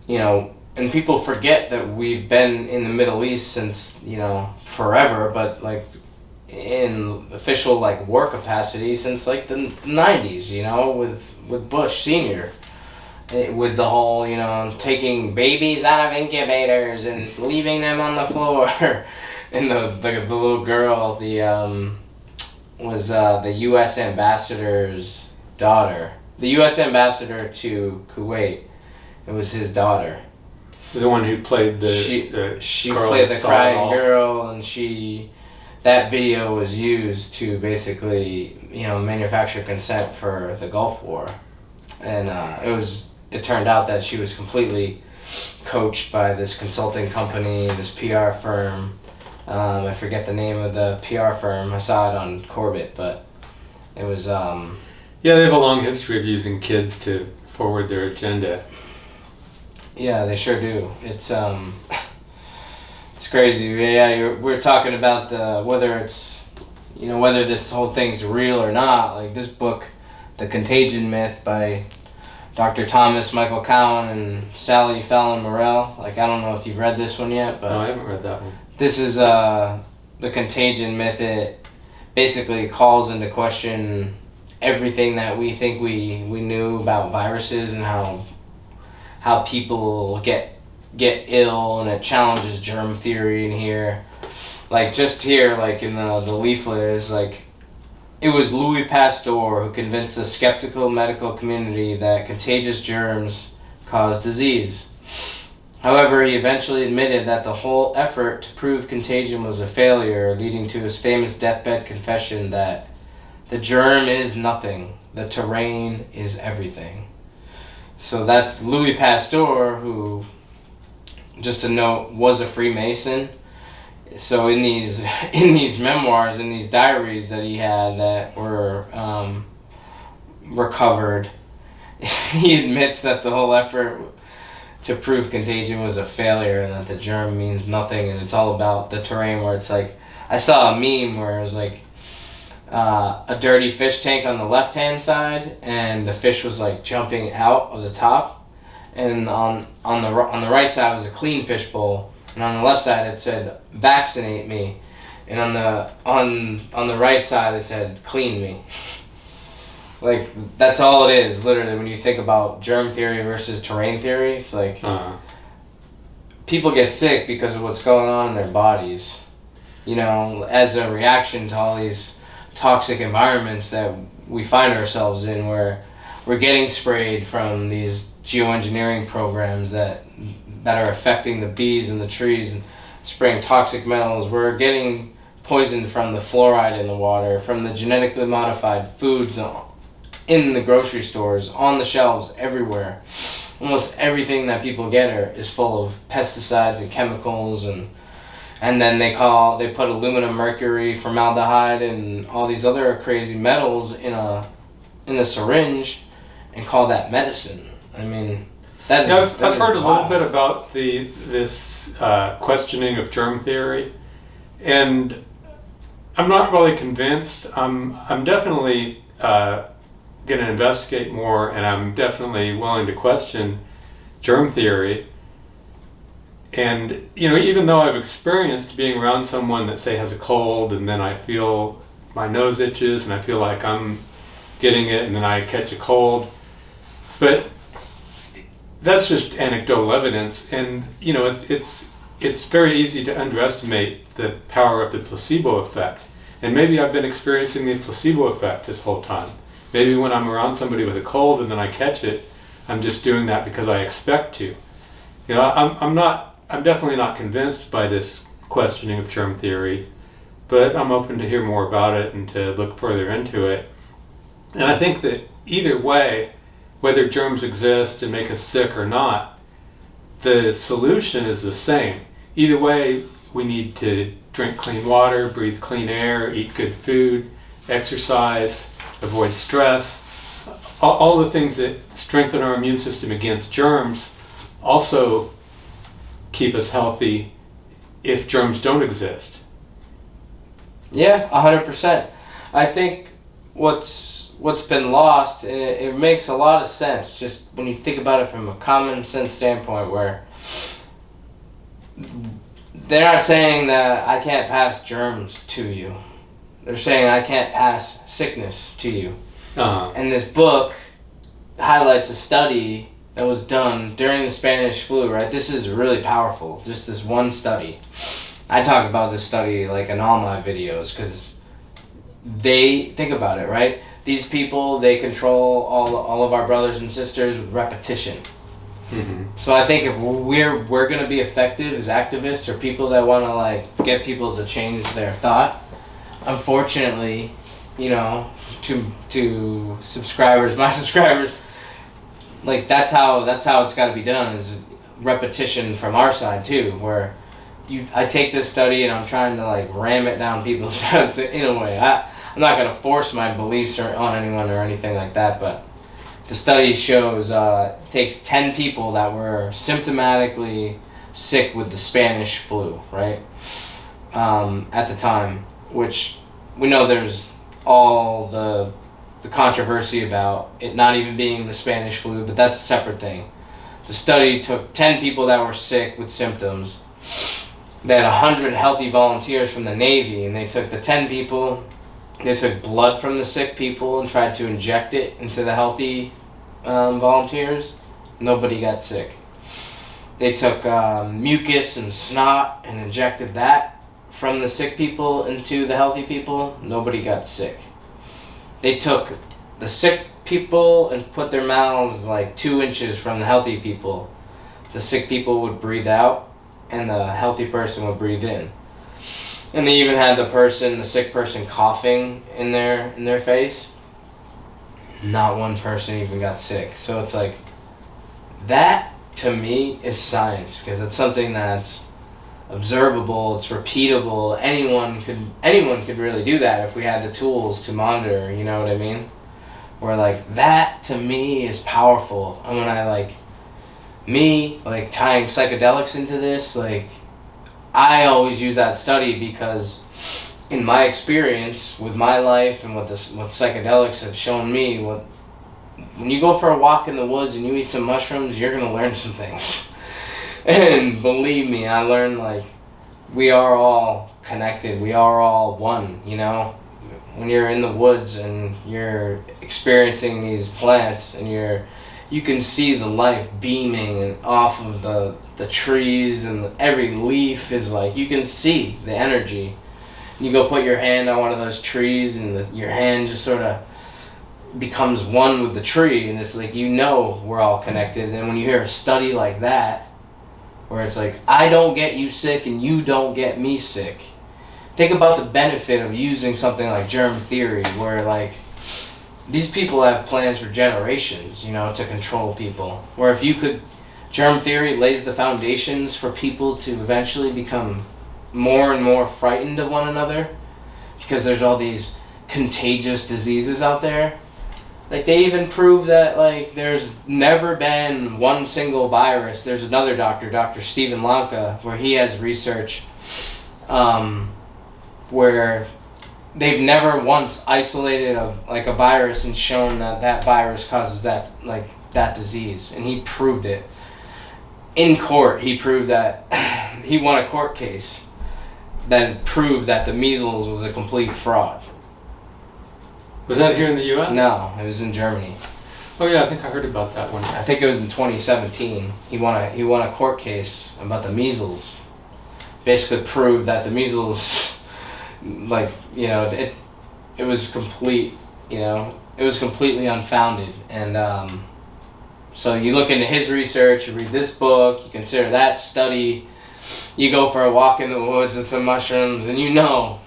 you know, and people forget that we've been in the Middle East since, you know, forever, but like in official like war capacity since like the 90s, you know, with Bush Senior. With the whole, you know, taking babies out of incubators and leaving them on the floor. And the little girl, was the U.S. ambassador's daughter. The U.S. ambassador to Kuwait. It was his daughter. The one who played She girl played that the saw it crying all. girl, and that video was used to basically, you know, manufacture consent for the Gulf War. And it turned out that she was completely coached by this consulting company, this PR firm. I forget the name of the PR firm. I saw it on Corbett, but it was... Yeah, they have a long history of using kids to forward their agenda. Yeah, they sure do. It's it's crazy. Yeah, we're talking about whether this whole thing's real or not. Like this book, The Contagion Myth by Dr. Thomas Michael Cowan and Sally Fallon Morell. Like, I don't know if you've read this one yet, but No, I haven't read that one. this is The Contagion Myth. It basically calls into question everything that we think we knew about viruses and how people get ill, and it challenges germ theory in here. Like, just here, like in the leaflet, is like, it was Louis Pasteur who convinced the skeptical medical community that contagious germs cause disease. However, he eventually admitted that the whole effort to prove contagion was a failure, leading to his famous deathbed confession that the germ is nothing, the terrain is everything. So that's Louis Pasteur, who, just a note, was a Freemason. So in these memoirs, in these diaries that he had that were recovered, he admits that the whole effort to prove contagion was a failure and that the germ means nothing, and it's all about the terrain, where it's like, I saw a meme where it was like a dirty fish tank on the left-hand side, and the fish was like jumping out of the top, and on the right side was a clean fish bowl, and on the left side it said vaccinate me, and on the right side it said clean me. Like, that's all it is, literally, when you think about germ theory versus terrain theory. It's like people get sick because of what's going on in their bodies, you know, as a reaction to all these toxic environments that we find ourselves in, where we're getting sprayed from these geoengineering programs that are affecting the bees and the trees and spraying toxic metals. We're getting poisoned from the fluoride in the water, from the genetically modified foods in the grocery stores, on the shelves, everywhere. Almost everything that people get is full of pesticides and chemicals, and then they put aluminum, mercury, formaldehyde, and all these other crazy metals in a syringe and call that medicine. I mean, I've heard a little bit about this questioning of germ theory, and I'm not really convinced. I'm definitely going to investigate more, and I'm definitely willing to question germ theory. And, you know, even though I've experienced being around someone that, say, has a cold, and then I feel my nose itches and I feel like I'm getting it, and then I catch a cold, but that's just anecdotal evidence. And, you know, it's very easy to underestimate the power of the placebo effect. And maybe I've been experiencing the placebo effect this whole time. Maybe when I'm around somebody with a cold and then I catch it, I'm just doing that because I expect to. You know, I'm definitely not convinced by this questioning of germ theory, but I'm open to hear more about it and to look further into it. And I think that either way, whether germs exist and make us sick or not, the solution is the same. Either way, we need to drink clean water, breathe clean air, eat good food, exercise, avoid stress. All the things that strengthen our immune system against germs also keep us healthy if germs don't exist. Yeah, 100%. I think what's been lost, and it makes a lot of sense just when you think about it from a common sense standpoint, where they're not saying that I can't pass germs to you. They're saying I can't pass sickness to you. And this book highlights a study that was done during the Spanish flu, right? This is really powerful, just this one study. I talk about this study like in all my videos because they, think about it, right? These people, they control all of our brothers and sisters with repetition. Mm-hmm. So I think if we're going to be effective as activists or people that want to like get people to change their thought, unfortunately, you know, to subscribers, my subscribers, like that's how it's got to be done, is repetition from our side too, where I take this study and I'm trying to like ram it down people's throats in a way. I'm not going to force my beliefs on anyone or anything like that, but the study shows it takes 10 people that were symptomatically sick with the Spanish flu, right? At the time, which we know there's all the controversy about it not even being the Spanish flu, but that's a separate thing. The study took 10 people that were sick with symptoms. They had 100 healthy volunteers from the Navy, and they took the 10 people, they took blood from the sick people and tried to inject it into the healthy volunteers. Nobody got sick. They took mucus and snot and injected that from the sick people into the healthy people. Nobody got sick. They took the sick people and put their mouths like 2 inches from the healthy people. The sick people would breathe out and the healthy person would breathe in. And they even had the sick person coughing in their face. Not one person even got sick. So it's like, that to me is science, because it's something that's observable, it's repeatable. Anyone could really do that if we had the tools to monitor, you know what I mean? Where like, that to me is powerful. And when I like tying psychedelics into this, like, I always use that study because in my experience with my life and what psychedelics have shown me, when you go for a walk in the woods and you eat some mushrooms, you're gonna learn some things. And believe me, I learned like we are all connected, we are all one, you know? When you're in the woods and you're experiencing these plants and you can see the life beaming and off of the trees, and every leaf is like, you can see the energy. You go put your hand on one of those trees and your hand just sort of becomes one with the tree, and it's like, you know, we're all connected. And when you hear a study like that, where it's like, I don't get you sick and you don't get me sick. Think about the benefit of using something like germ theory, where like, these people have plans for generations, you know, to control people. Where if you could, germ theory lays the foundations for people to eventually become more and more frightened of one another, because there's all these contagious diseases out there. Like, they even prove that like there's never been one single virus. There's another doctor, Dr. Stephen Lanka, where he has research where they've never once isolated a virus and shown that virus causes that disease, and he proved it in court. He proved that he won a court case that proved that the measles was a complete fraud. Was that here in the U.S.? No, it was in Germany. Oh yeah, I think I heard about that one. I think it was in 2017. He won a court case about the measles. Basically proved that the measles, like, you know, it was complete, you know, it was completely unfounded. And so you look into his research, you read this book, you consider that study, you go for a walk in the woods with some mushrooms, and you know,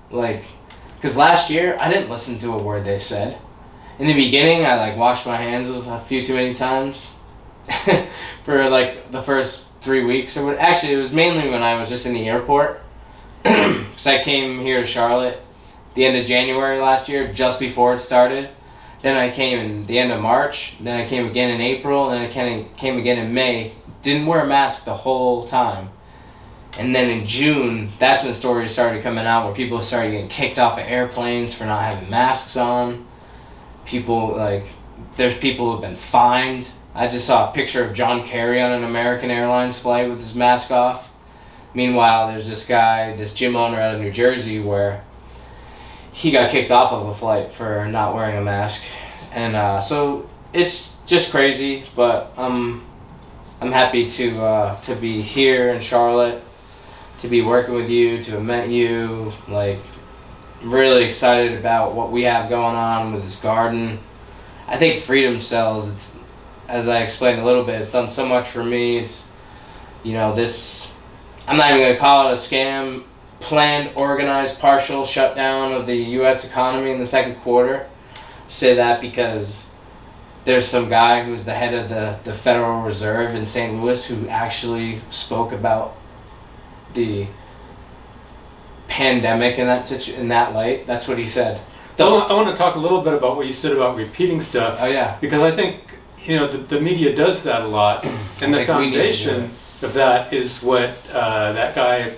like, because last year I didn't listen to a word they said. In the beginning, I like washed my hands a few too many times for like the first 3 weeks or what. Actually, it was mainly when I was just in the airport. Because I came here to Charlotte the end of January last year, just before it started. Then I came in the end of March. Then I came again in April. Then I came again in May. Didn't wear a mask the whole time. And then in June, that's when stories started coming out where people started getting kicked off of airplanes for not having masks on. People, like, there's people who've been fined. I just saw a picture of John Kerry on an American Airlines flight with his mask off. Meanwhile, there's this guy, this gym owner out of New Jersey, where he got kicked off of a flight for not wearing a mask. And so it's just crazy, but I'm happy to be here in Charlotte, to be working with you, to have met you. Like, I'm really excited about what we have going on with this garden. I think Freedom Cells, it's, as I explained a little bit, it's done so much for me. It's, you know, this, I'm not even going to call it a scam, planned, organized, partial shutdown of the U.S. economy in the second quarter. I say that because there's some guy who's the head of the Federal Reserve in St. Louis who actually spoke about the pandemic in that light. That's what he said. I want to talk a little bit about what you said about repeating stuff. Oh yeah. Because I think, you know, the media does that a lot, and the foundation of that is what that guy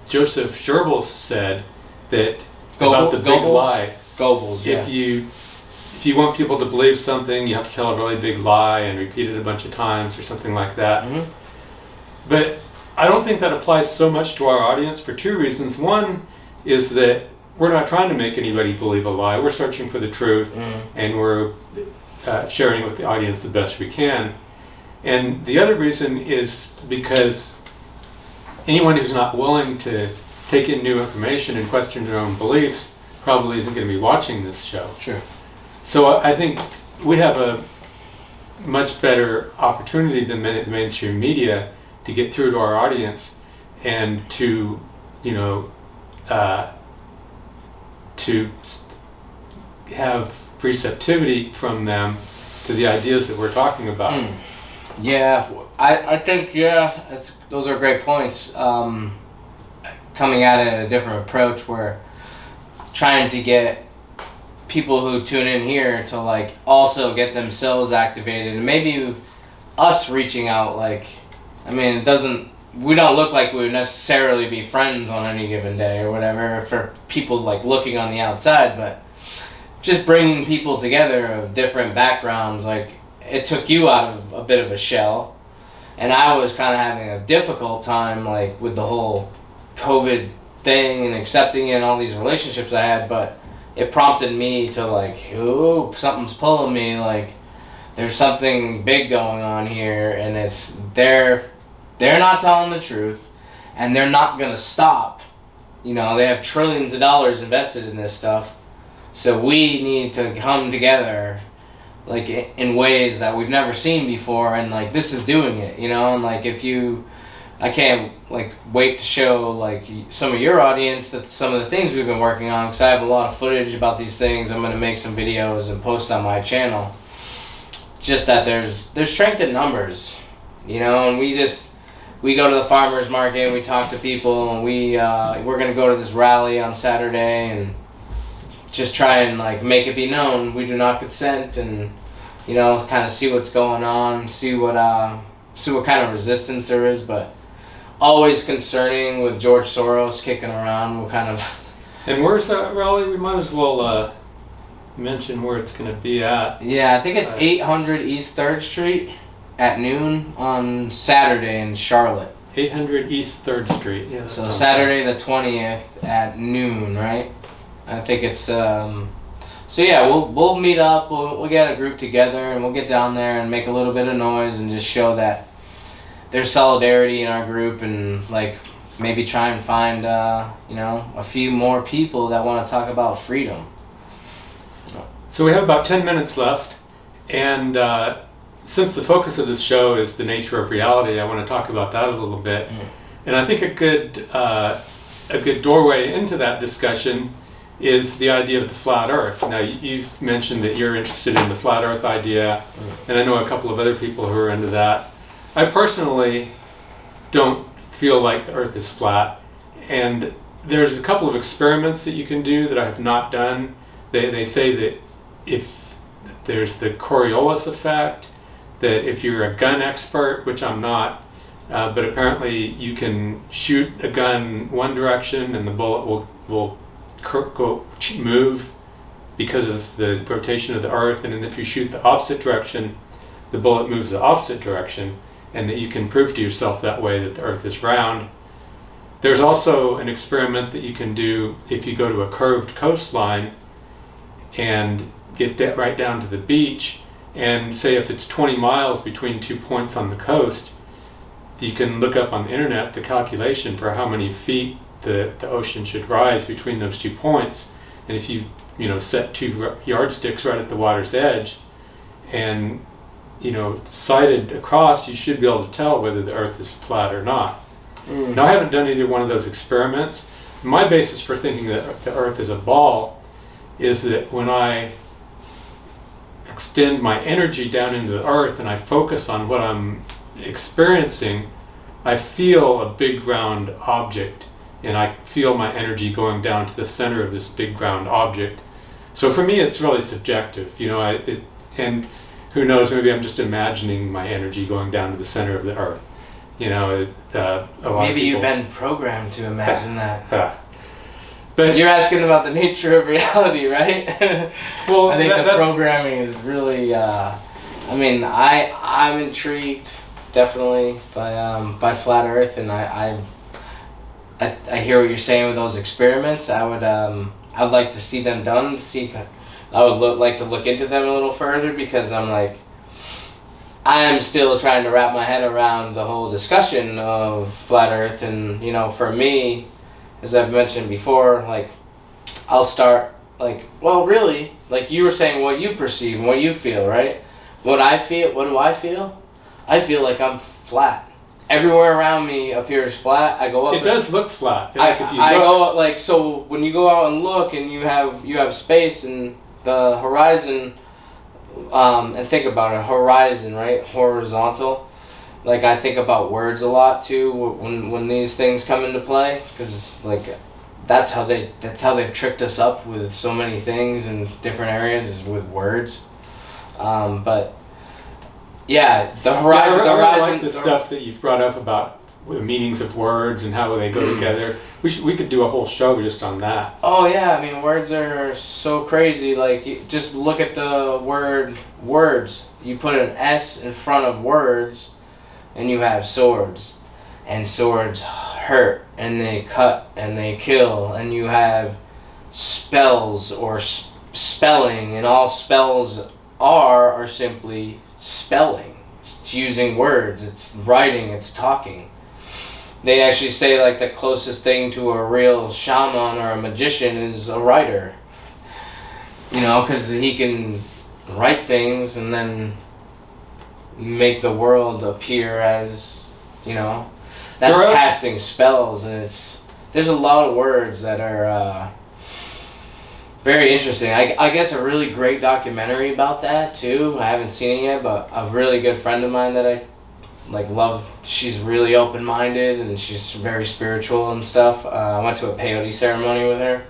Joseph Goebbels said, that about the big lie. Goebbels, yeah. If you want people to believe something, you have to tell a really big lie and repeat it a bunch of times or something like that. Mm-hmm. But I don't think that applies so much to our audience for two reasons. One is that we're not trying to make anybody believe a lie. We're searching for the truth, and we're sharing it with the audience the best we can. And the other reason is because anyone who's not willing to take in new information and question their own beliefs probably isn't going to be watching this show. Sure. So I think we have a much better opportunity than the mainstream media to get through to our audience and to, you know, to have receptivity from them to the ideas that we're talking about. Yeah, I think, yeah, those are great points. Coming at it in a different approach, where trying to get people who tune in here to, like, also get themselves activated, and maybe us reaching out, like, I mean, we don't look like we would necessarily be friends on any given day or whatever for people, like, looking on the outside, but just bringing people together of different backgrounds. Like, it took you out of a bit of a shell, and I was kind of having a difficult time, like, with the whole COVID thing and accepting it and all these relationships I had, but it prompted me to, like, ooh, something's pulling me, like, there's something big going on here, and it's they're not telling the truth, and they're not gonna stop. You know, they have trillions of dollars invested in this stuff, so we need to come together, like, in ways that we've never seen before, and, like, this is doing it, you know. And, like, I can't, like, wait to show, like, some of your audience that some of the things we've been working on, because I have a lot of footage about these things. I'm going to make some videos and post on my channel. Just that there's strength in numbers, you know. And we go to the farmers market and we talk to people, and we're going to go to this rally on Saturday and just try and, like, make it be known we do not consent, and, you know, kind of see what's going on, see what kind of resistance there is. But always concerning with George Soros kicking around. What kind of... And where's that rally? We might as well mention where it's going to be at. Yeah, I think it's 800 East 3rd Street at noon on Saturday in Charlotte. 800 East 3rd Street. Yeah. So Saturday the 20th at noon, right? I think it's... So yeah, we'll meet up. We'll get a group together, and we'll get down there and make a little bit of noise and just show that there's solidarity in our group, and, like, maybe try and find you know, a few more people that want to talk about freedom. So we have about 10 minutes left, and since the focus of this show is the nature of reality, I want to talk about that a little bit. And I think a good doorway into that discussion is the idea of the flat earth. Now, you've mentioned that you're interested in the flat earth idea, and I know a couple of other people who are into that. I personally don't feel like the Earth is flat. And there's a couple of experiments that you can do that I have not done. They say that if there's the Coriolis effect, that if you're a gun expert, which I'm not, but apparently you can shoot a gun one direction and the bullet will move because of the rotation of the Earth, and then if you shoot the opposite direction, the bullet moves the opposite direction, and that you can prove to yourself that way that the Earth is round. There's also an experiment that you can do if you go to a curved coastline and get that right down to the beach, and say if it's 20 miles between 2 points on the coast, you can look up on the internet the calculation for how many feet the ocean should rise between those 2 points. And if you set 2 yardsticks right at the water's edge and sighted across, you should be able to tell whether the Earth is flat or not. Now, I haven't done either one of those experiments. My basis for thinking that the Earth is a ball is that when I extend my energy down into the Earth and I focus on what I'm experiencing, I feel a big round object, and I feel my energy going down to the center of this big round object. So for me, it's really subjective, and who knows, maybe I'm just imagining my energy going down to the center of the Earth. Maybe you've been programmed to imagine that. But you're asking about the nature of reality, right? Well, I think the programming is really. I'm intrigued definitely by flat Earth, and I hear what you're saying with those experiments. I'd like to see them done. I would like to look into them a little further, because I am still trying to wrap my head around the whole discussion of flat Earth, and for me, as I've mentioned before, I'll start really, you were saying, what you perceive and what you feel, right? What do I feel? I feel like I'm flat. Everywhere around me appears flat. I go up. It does look flat. So when you go out and look, and you have space and the horizon, and think about it, horizon, right? Horizontal. I think about words a lot too when these things come into play, because that's how they've tricked us up with so many things in different areas, is with words. But yeah, the horizon. I really like the stuff that you've brought up about the meanings of words and how they go together. We could do a whole show just on that. Oh yeah, words are so crazy. You just look at the word words. You put an S in front of words, and you have swords, and swords hurt, and they cut, and they kill, and you have spells or spelling, and all spells are simply spelling. It's using words, it's writing, it's talking. They actually say the closest thing to a real shaman or a magician is a writer. Because he can write things and then make the world appear as, that's casting spells, and there's a lot of words that are very interesting. I guess a really great documentary about that too. I haven't seen it yet, but a really good friend of mine that I love. She's really open-minded, and she's very spiritual and stuff. I went to a peyote ceremony with her.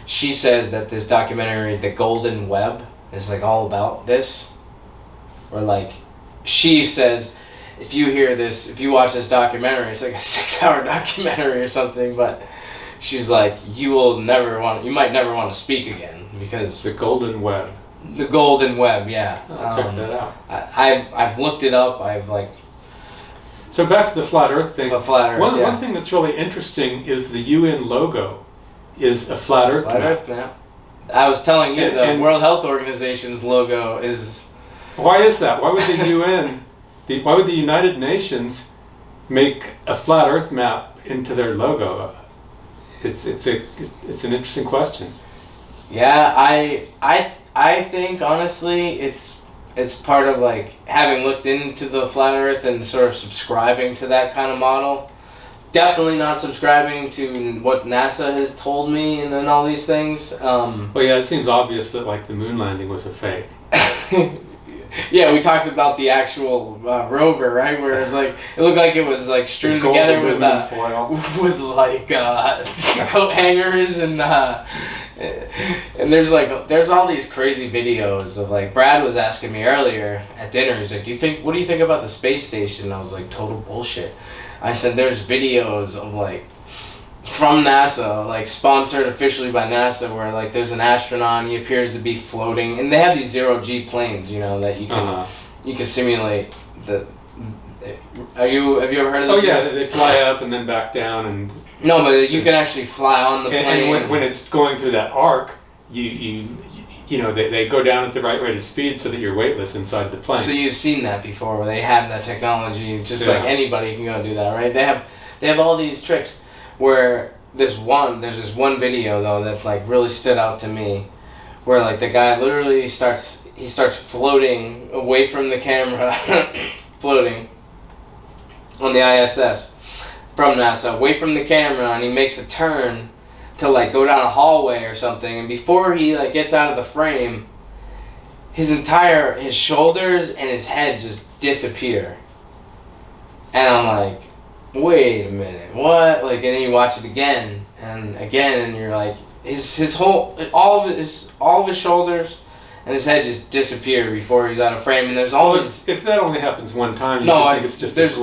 She says that this documentary, The Golden Web, is all about this. Or she says, if you watch this documentary, it's a 6-hour documentary or something, but she's you might never want to speak again, because The Golden Web. The Golden Web, yeah. I'll check that out. I've looked it up. So back to the flat Earth thing. One thing that's really interesting is the UN logo is a flat Earth map. Earth map. I was telling you, the World Health Organization's logo is. Why is that? Why would the UN, why would the United Nations make a flat Earth map into their logo? It's an interesting question. Yeah, I think honestly it's part of having looked into the flat Earth and sort of subscribing to that kind of model. Definitely not subscribing to what NASA has told me and then all these things. Well, yeah, it seems obvious that the moon landing was a fake. Yeah, we talked about the actual rover, right? Where it's like it looked like it was like strewn together with foil. with like coat hangers and there's all these crazy videos of like Brad was asking me earlier at dinner. He's like, what do you think about the space station? And I was like, total bullshit. I said, there's videos of like from NASA, like sponsored officially by NASA, where like there's an astronaut and he appears to be floating, and they have these 0G planes, you know, that you can simulate the. Have you ever heard of this? Oh yeah, they fly up and then back down and. No, but you can actually fly on the plane. And when it's going through that arc, you know they go down at the right rate of speed so that you're weightless inside the plane. So you've seen that before, where they have that technology, just like anybody can go and do that, right? They have all these tricks. Where there's this one video though that like really stood out to me, where like the guy literally starts floating away from the camera, floating on the ISS from NASA, away from the camera, and he makes a turn to like go down a hallway or something, and before he like gets out of the frame, his shoulders and his head just disappear, and I'm like, wait a minute, what? Like, and then you watch it again, and you're like, all of his shoulders and his head just disappear before he's out of frame, and there's all these. If that only happens one time, I think it's just there's a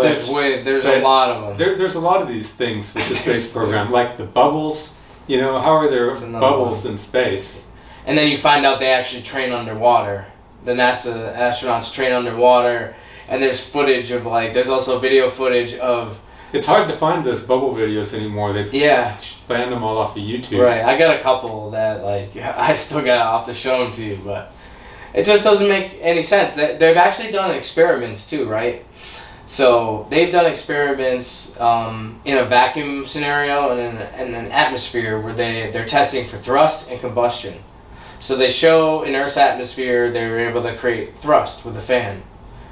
lot of them. There's a lot of these things with the space program, like the bubbles. You know, how are there bubbles in space? And then you find out they actually train underwater. The NASA astronauts train underwater, and there's footage of like, there's also video footage of. It's hard to find those bubble videos anymore. They've banned them all off of YouTube. Right, I got a couple that like I still I'll have to show them to you, but it just doesn't make any sense. They've actually done experiments too, right? So they've done experiments in a vacuum scenario and in an atmosphere where they're testing for thrust and combustion. So they show in Earth's atmosphere they were able to create thrust with a fan.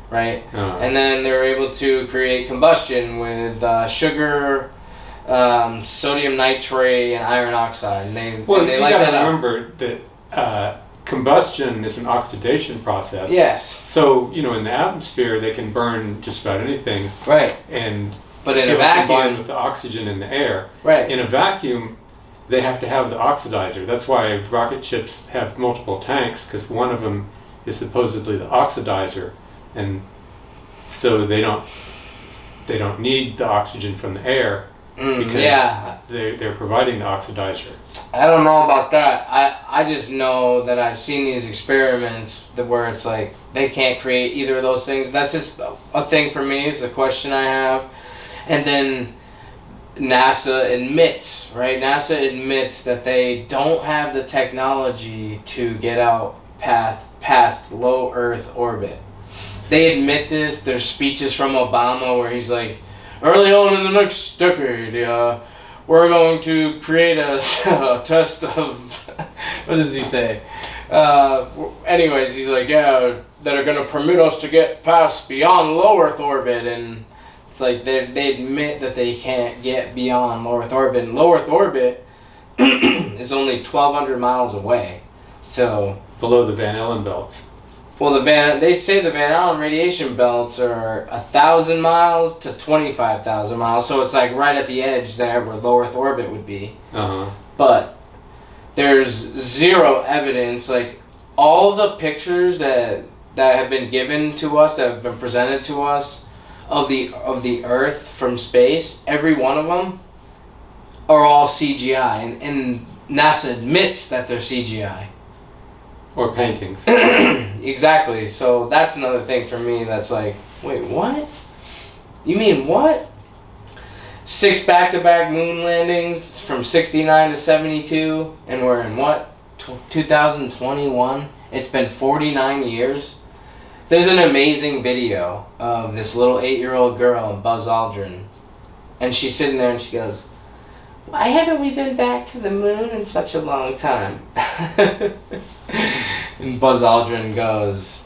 Right, and then they were able to create combustion with sugar, sodium nitrate, and iron oxide. And you gotta remember that combustion is an oxidation process. Yes. So in the atmosphere they can burn just about anything. Right. But in a vacuum, combined with the oxygen in the air. Right. In a vacuum, they have to have the oxidizer. That's why rocket ships have multiple tanks, because one of them is supposedly the oxidizer. And so they don't need the oxygen from the air because they're providing the oxidizer. I don't know about that. I just know that I've seen these experiments where it's like they can't create either of those things. That's just a thing for me. It's a question I have. And then NASA admits, right? NASA admits that they don't have the technology to get out past low Earth orbit. They admit this. There's speeches from Obama where he's like, early on in the next decade, we're going to create a test of, what does he say? Anyways, he's like, that are going to permit us to get past beyond low Earth orbit. And it's like they admit that they can't get beyond low Earth orbit. And low Earth orbit is only 1,200 miles away. So below the Van Allen belts. Well, they say the Van Allen radiation belts are 1,000 miles to 25,000 miles, so it's like right at the edge there where low Earth orbit would be. But there's zero evidence. Like all the pictures that have been given to us, that have been presented to us of the Earth from space, every one of them are all CGI, and NASA admits that they're CGI. Or paintings. Exactly. So that's another thing for me that's like, wait, what? You mean what? 6 back-to-back moon landings from 69 to 72, and we're in what? 2021? It's been 49 years. There's an amazing video of this little 8-year-old girl, Buzz Aldrin, and she's sitting there and she goes, why haven't we been back to the moon in such a long time? And Buzz Aldrin goes,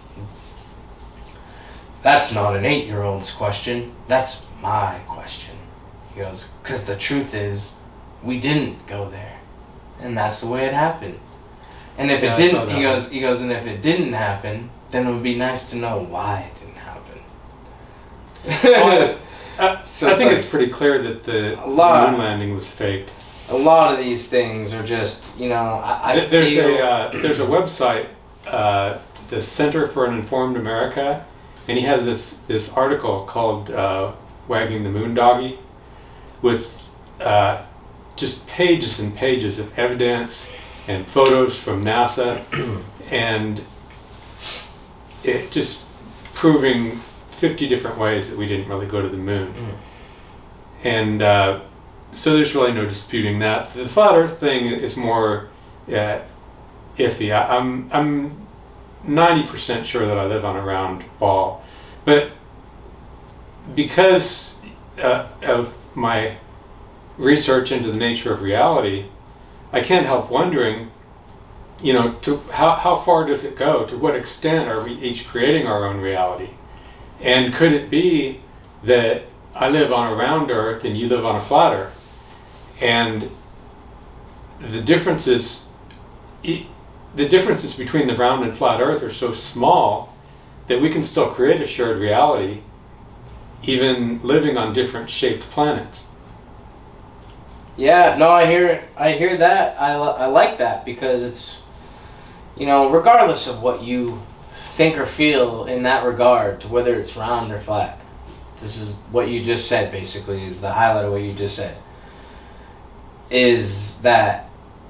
that's not an 8-year-old's question, that's my question. He goes, because the truth is, we didn't go there. And that's the way it happened. And if it didn't, he goes, and if it didn't happen, then it would be nice to know why it didn't happen. I think it's pretty clear that the moon landing was faked. A lot of these things are just, you know, there's a website, the Center for an Informed America, and he has this article called Wagging the Moondoggie with just pages and pages of evidence and photos from NASA, and it just proving 50 different ways that we didn't really go to the moon. And so there's really no disputing that. The flat Earth thing is more iffy. I'm 90% sure that I live on a round ball, but because of my research into the nature of reality, I can't help wondering, you know, to how far does it go? To what extent are we each creating our own reality? And could it be that I live on a round Earth and you live on a flat Earth? And the differences between the round and flat Earth are so small that we can still create a shared reality, even living on different shaped planets. Yeah, no, I hear that. I like that, because it's, you know, regardless of what you think or feel in that regard, to whether it's round or flat, this is what you just said, basically, is the highlight of what you just said, is that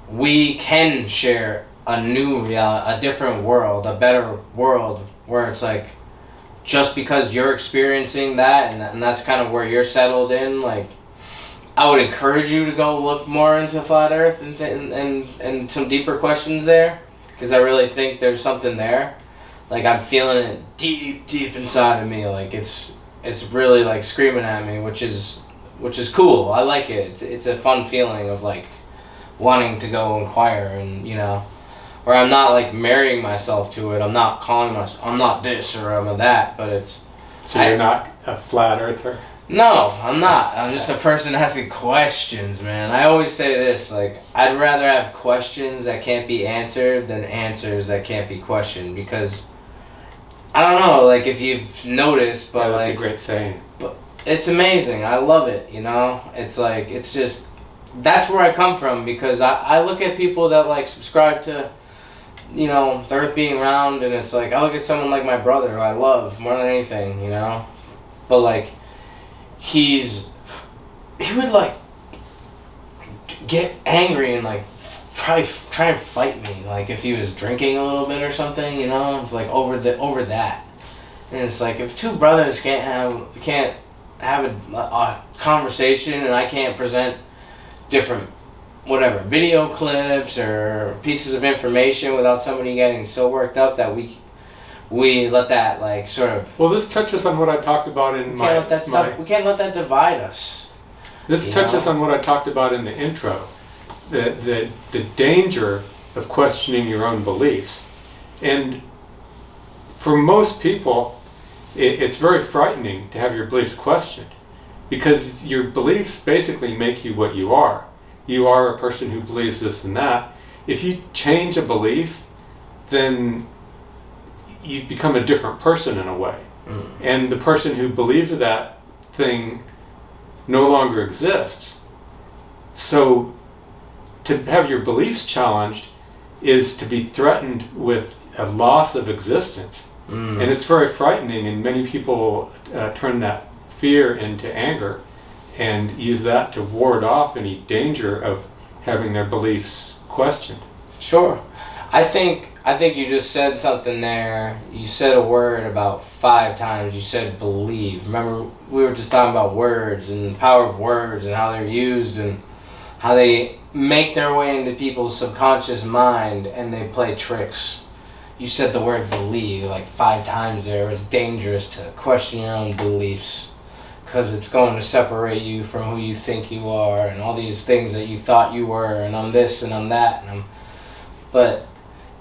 we can share a new reality, a different world, a better world, where it's like, just because you're experiencing that, and that's kind of where you're settled in, like, I would encourage you to go look more into flat Earth and some deeper questions there, because I really think there's something there. Like, I'm feeling it deep inside of me. Like, it's really like screaming at me, which is cool. I like it. It's a fun feeling of like wanting to go inquire, and you know, where I'm not like marrying myself to it. I'm not calling myself, I'm not this or I'm that, but it's. So you're not a flat earther? No, I'm not. I'm just a person asking questions, man. I always say this, like, I'd rather have questions that can't be answered than answers that can't be questioned, because I don't know, like, if you've noticed, but that's like, a great saying. But it's amazing. I love it, you know? It's like, it's just, that's where I come from, because I look at people that like subscribe to, you know, the earth being round, and it's like, I look at someone like my brother, who I love more than anything, you know? But like, he would like get angry and like try and fight me, like if he was drinking a little bit or something, you know. It's like over that, and it's like, if two brothers can't have a conversation, and I can't present different whatever video clips or pieces of information without somebody getting so worked up that we let that like sort of. Well, this touches on what I talked about in we can't let that divide us. This touches on what I talked about in the intro, the danger of questioning your own beliefs. And for most people, it's very frightening to have your beliefs questioned, because your beliefs basically make you what you are. You are a person who believes this and that. If you change a belief, then you become a different person in a way. And the person who believed that thing no longer exists. So to have your beliefs challenged is to be threatened with a loss of existence. And it's very frightening, and many people turn that fear into anger and use that to ward off any danger of having their beliefs questioned. Sure. I think you just said something there. You said a word about 5 times. You said believe. Remember, we were just talking about words and the power of words and how they're used and how they make their way into people's subconscious mind and they play tricks. You said the word believe like 5 times there. It's dangerous to question your own beliefs, because it's going to separate you from who you think you are and all these things that you thought you were, and I'm this and I'm that. But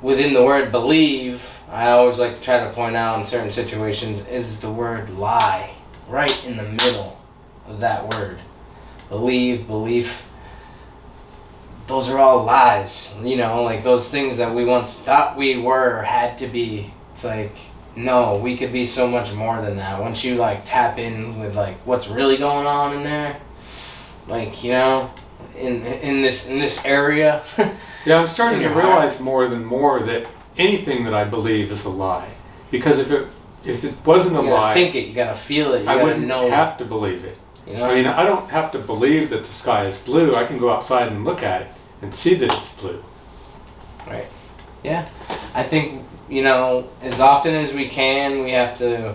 within the word believe, I always like to try to point out in certain situations, is the word lie right in the middle of that word. Believe, belief, those are all lies, you know, like those things that we once thought we were or had to be. It's like, no, we could be so much more than that. Once you like tap in with like what's really going on in there, like, you know, in this area. Yeah, I'm starting In to your realize more than more that anything that I believe is a lie. Because if it wasn't a You gotta lie, think it, you gotta feel it, you I gotta wouldn't know. have to believe it. You know? I mean, I don't have to believe that the sky is blue. I can go outside and look at it and see that it's blue. Right. Yeah. I think, you know, as often as we can, we have to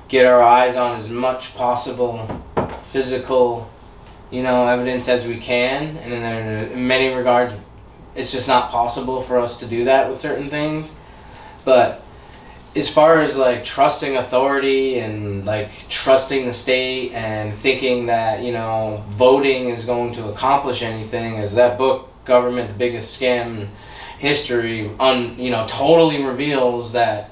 get our eyes on as much possible physical, you know, evidence as we can. And then in many regards, it's just not possible for us to do that with certain things. But as far as like trusting authority and like trusting the state and thinking that, you know, voting is going to accomplish anything, as that book, Government, the Biggest Scam in History, you know, totally reveals that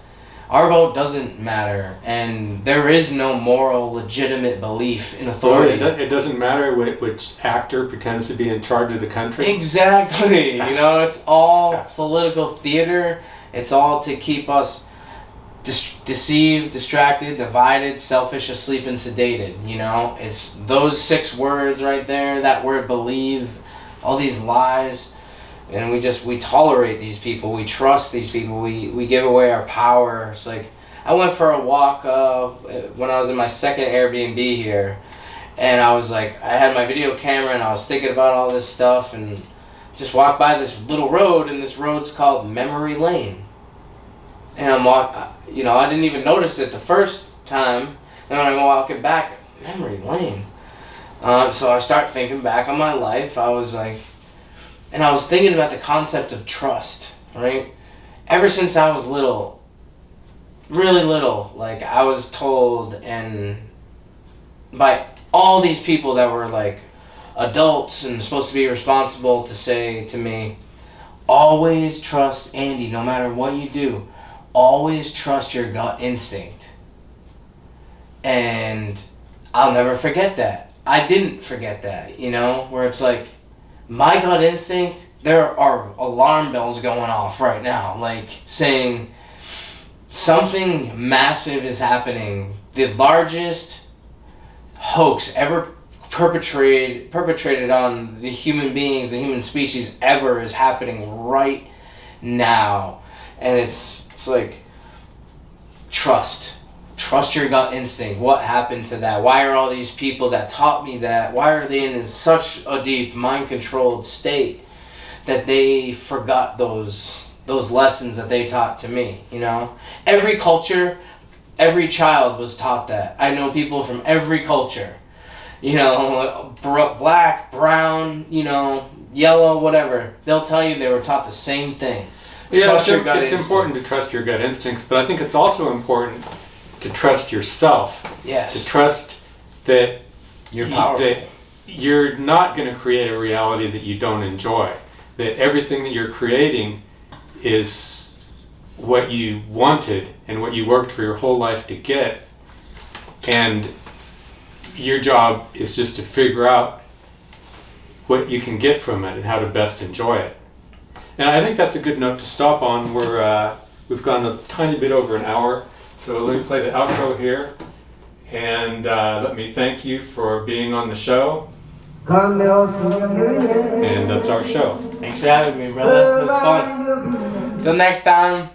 our vote doesn't matter, and there is no moral, legitimate belief in authority. It doesn't matter which actor pretends to be in charge of the country. Exactly. You know, it's all political theater. It's all to keep us deceived, distracted, divided, selfish, asleep, and sedated. You know, it's those 6 words right there, that word believe, all these lies, and we tolerate these people, we trust these people, we give away our power. It's like, I went for a walk when I was in my second Airbnb here, and I was like, I had my video camera and I was thinking about all this stuff, and just walked by this little road, and this road's called Memory Lane. And you know, I didn't even notice it the first time. And when I'm walking back, Memory Lane. So I start thinking back on my life. I was thinking about the concept of trust, right? Ever since I was little, really little, like I was told, and by all these people that were like adults and supposed to be responsible, to say to me, always trust Andy no matter what you do. Always trust your gut instinct. And I'll never forget that. I didn't forget that, you know, where it's like, my gut instinct, there are alarm bells going off right now, like saying something massive is happening. The largest hoax ever perpetrated on the human beings, the human species ever, is happening right now. And it's like, trust your gut instinct. What happened to that? Why are all these people that taught me that, why are they in such a deep mind-controlled state that they forgot those lessons that they taught to me, you know? Every culture, every child was taught that. I know people from every culture, you know, black, brown, you know, yellow, whatever. They'll tell you they were taught the same thing. Yeah, it's important to trust your gut instincts, but I think it's also important to trust yourself. Yes. To trust that you're powerful. That you're not going to create a reality that you don't enjoy. That everything that you're creating is what you wanted and what you worked for your whole life to get. And your job is just to figure out what you can get from it and how to best enjoy it. And I think that's a good note to stop on. We've gone a tiny bit over an hour, so let me play the outro here. And let me thank you for being on the show. And that's our show. Thanks for having me, brother. It was fun. Till next time.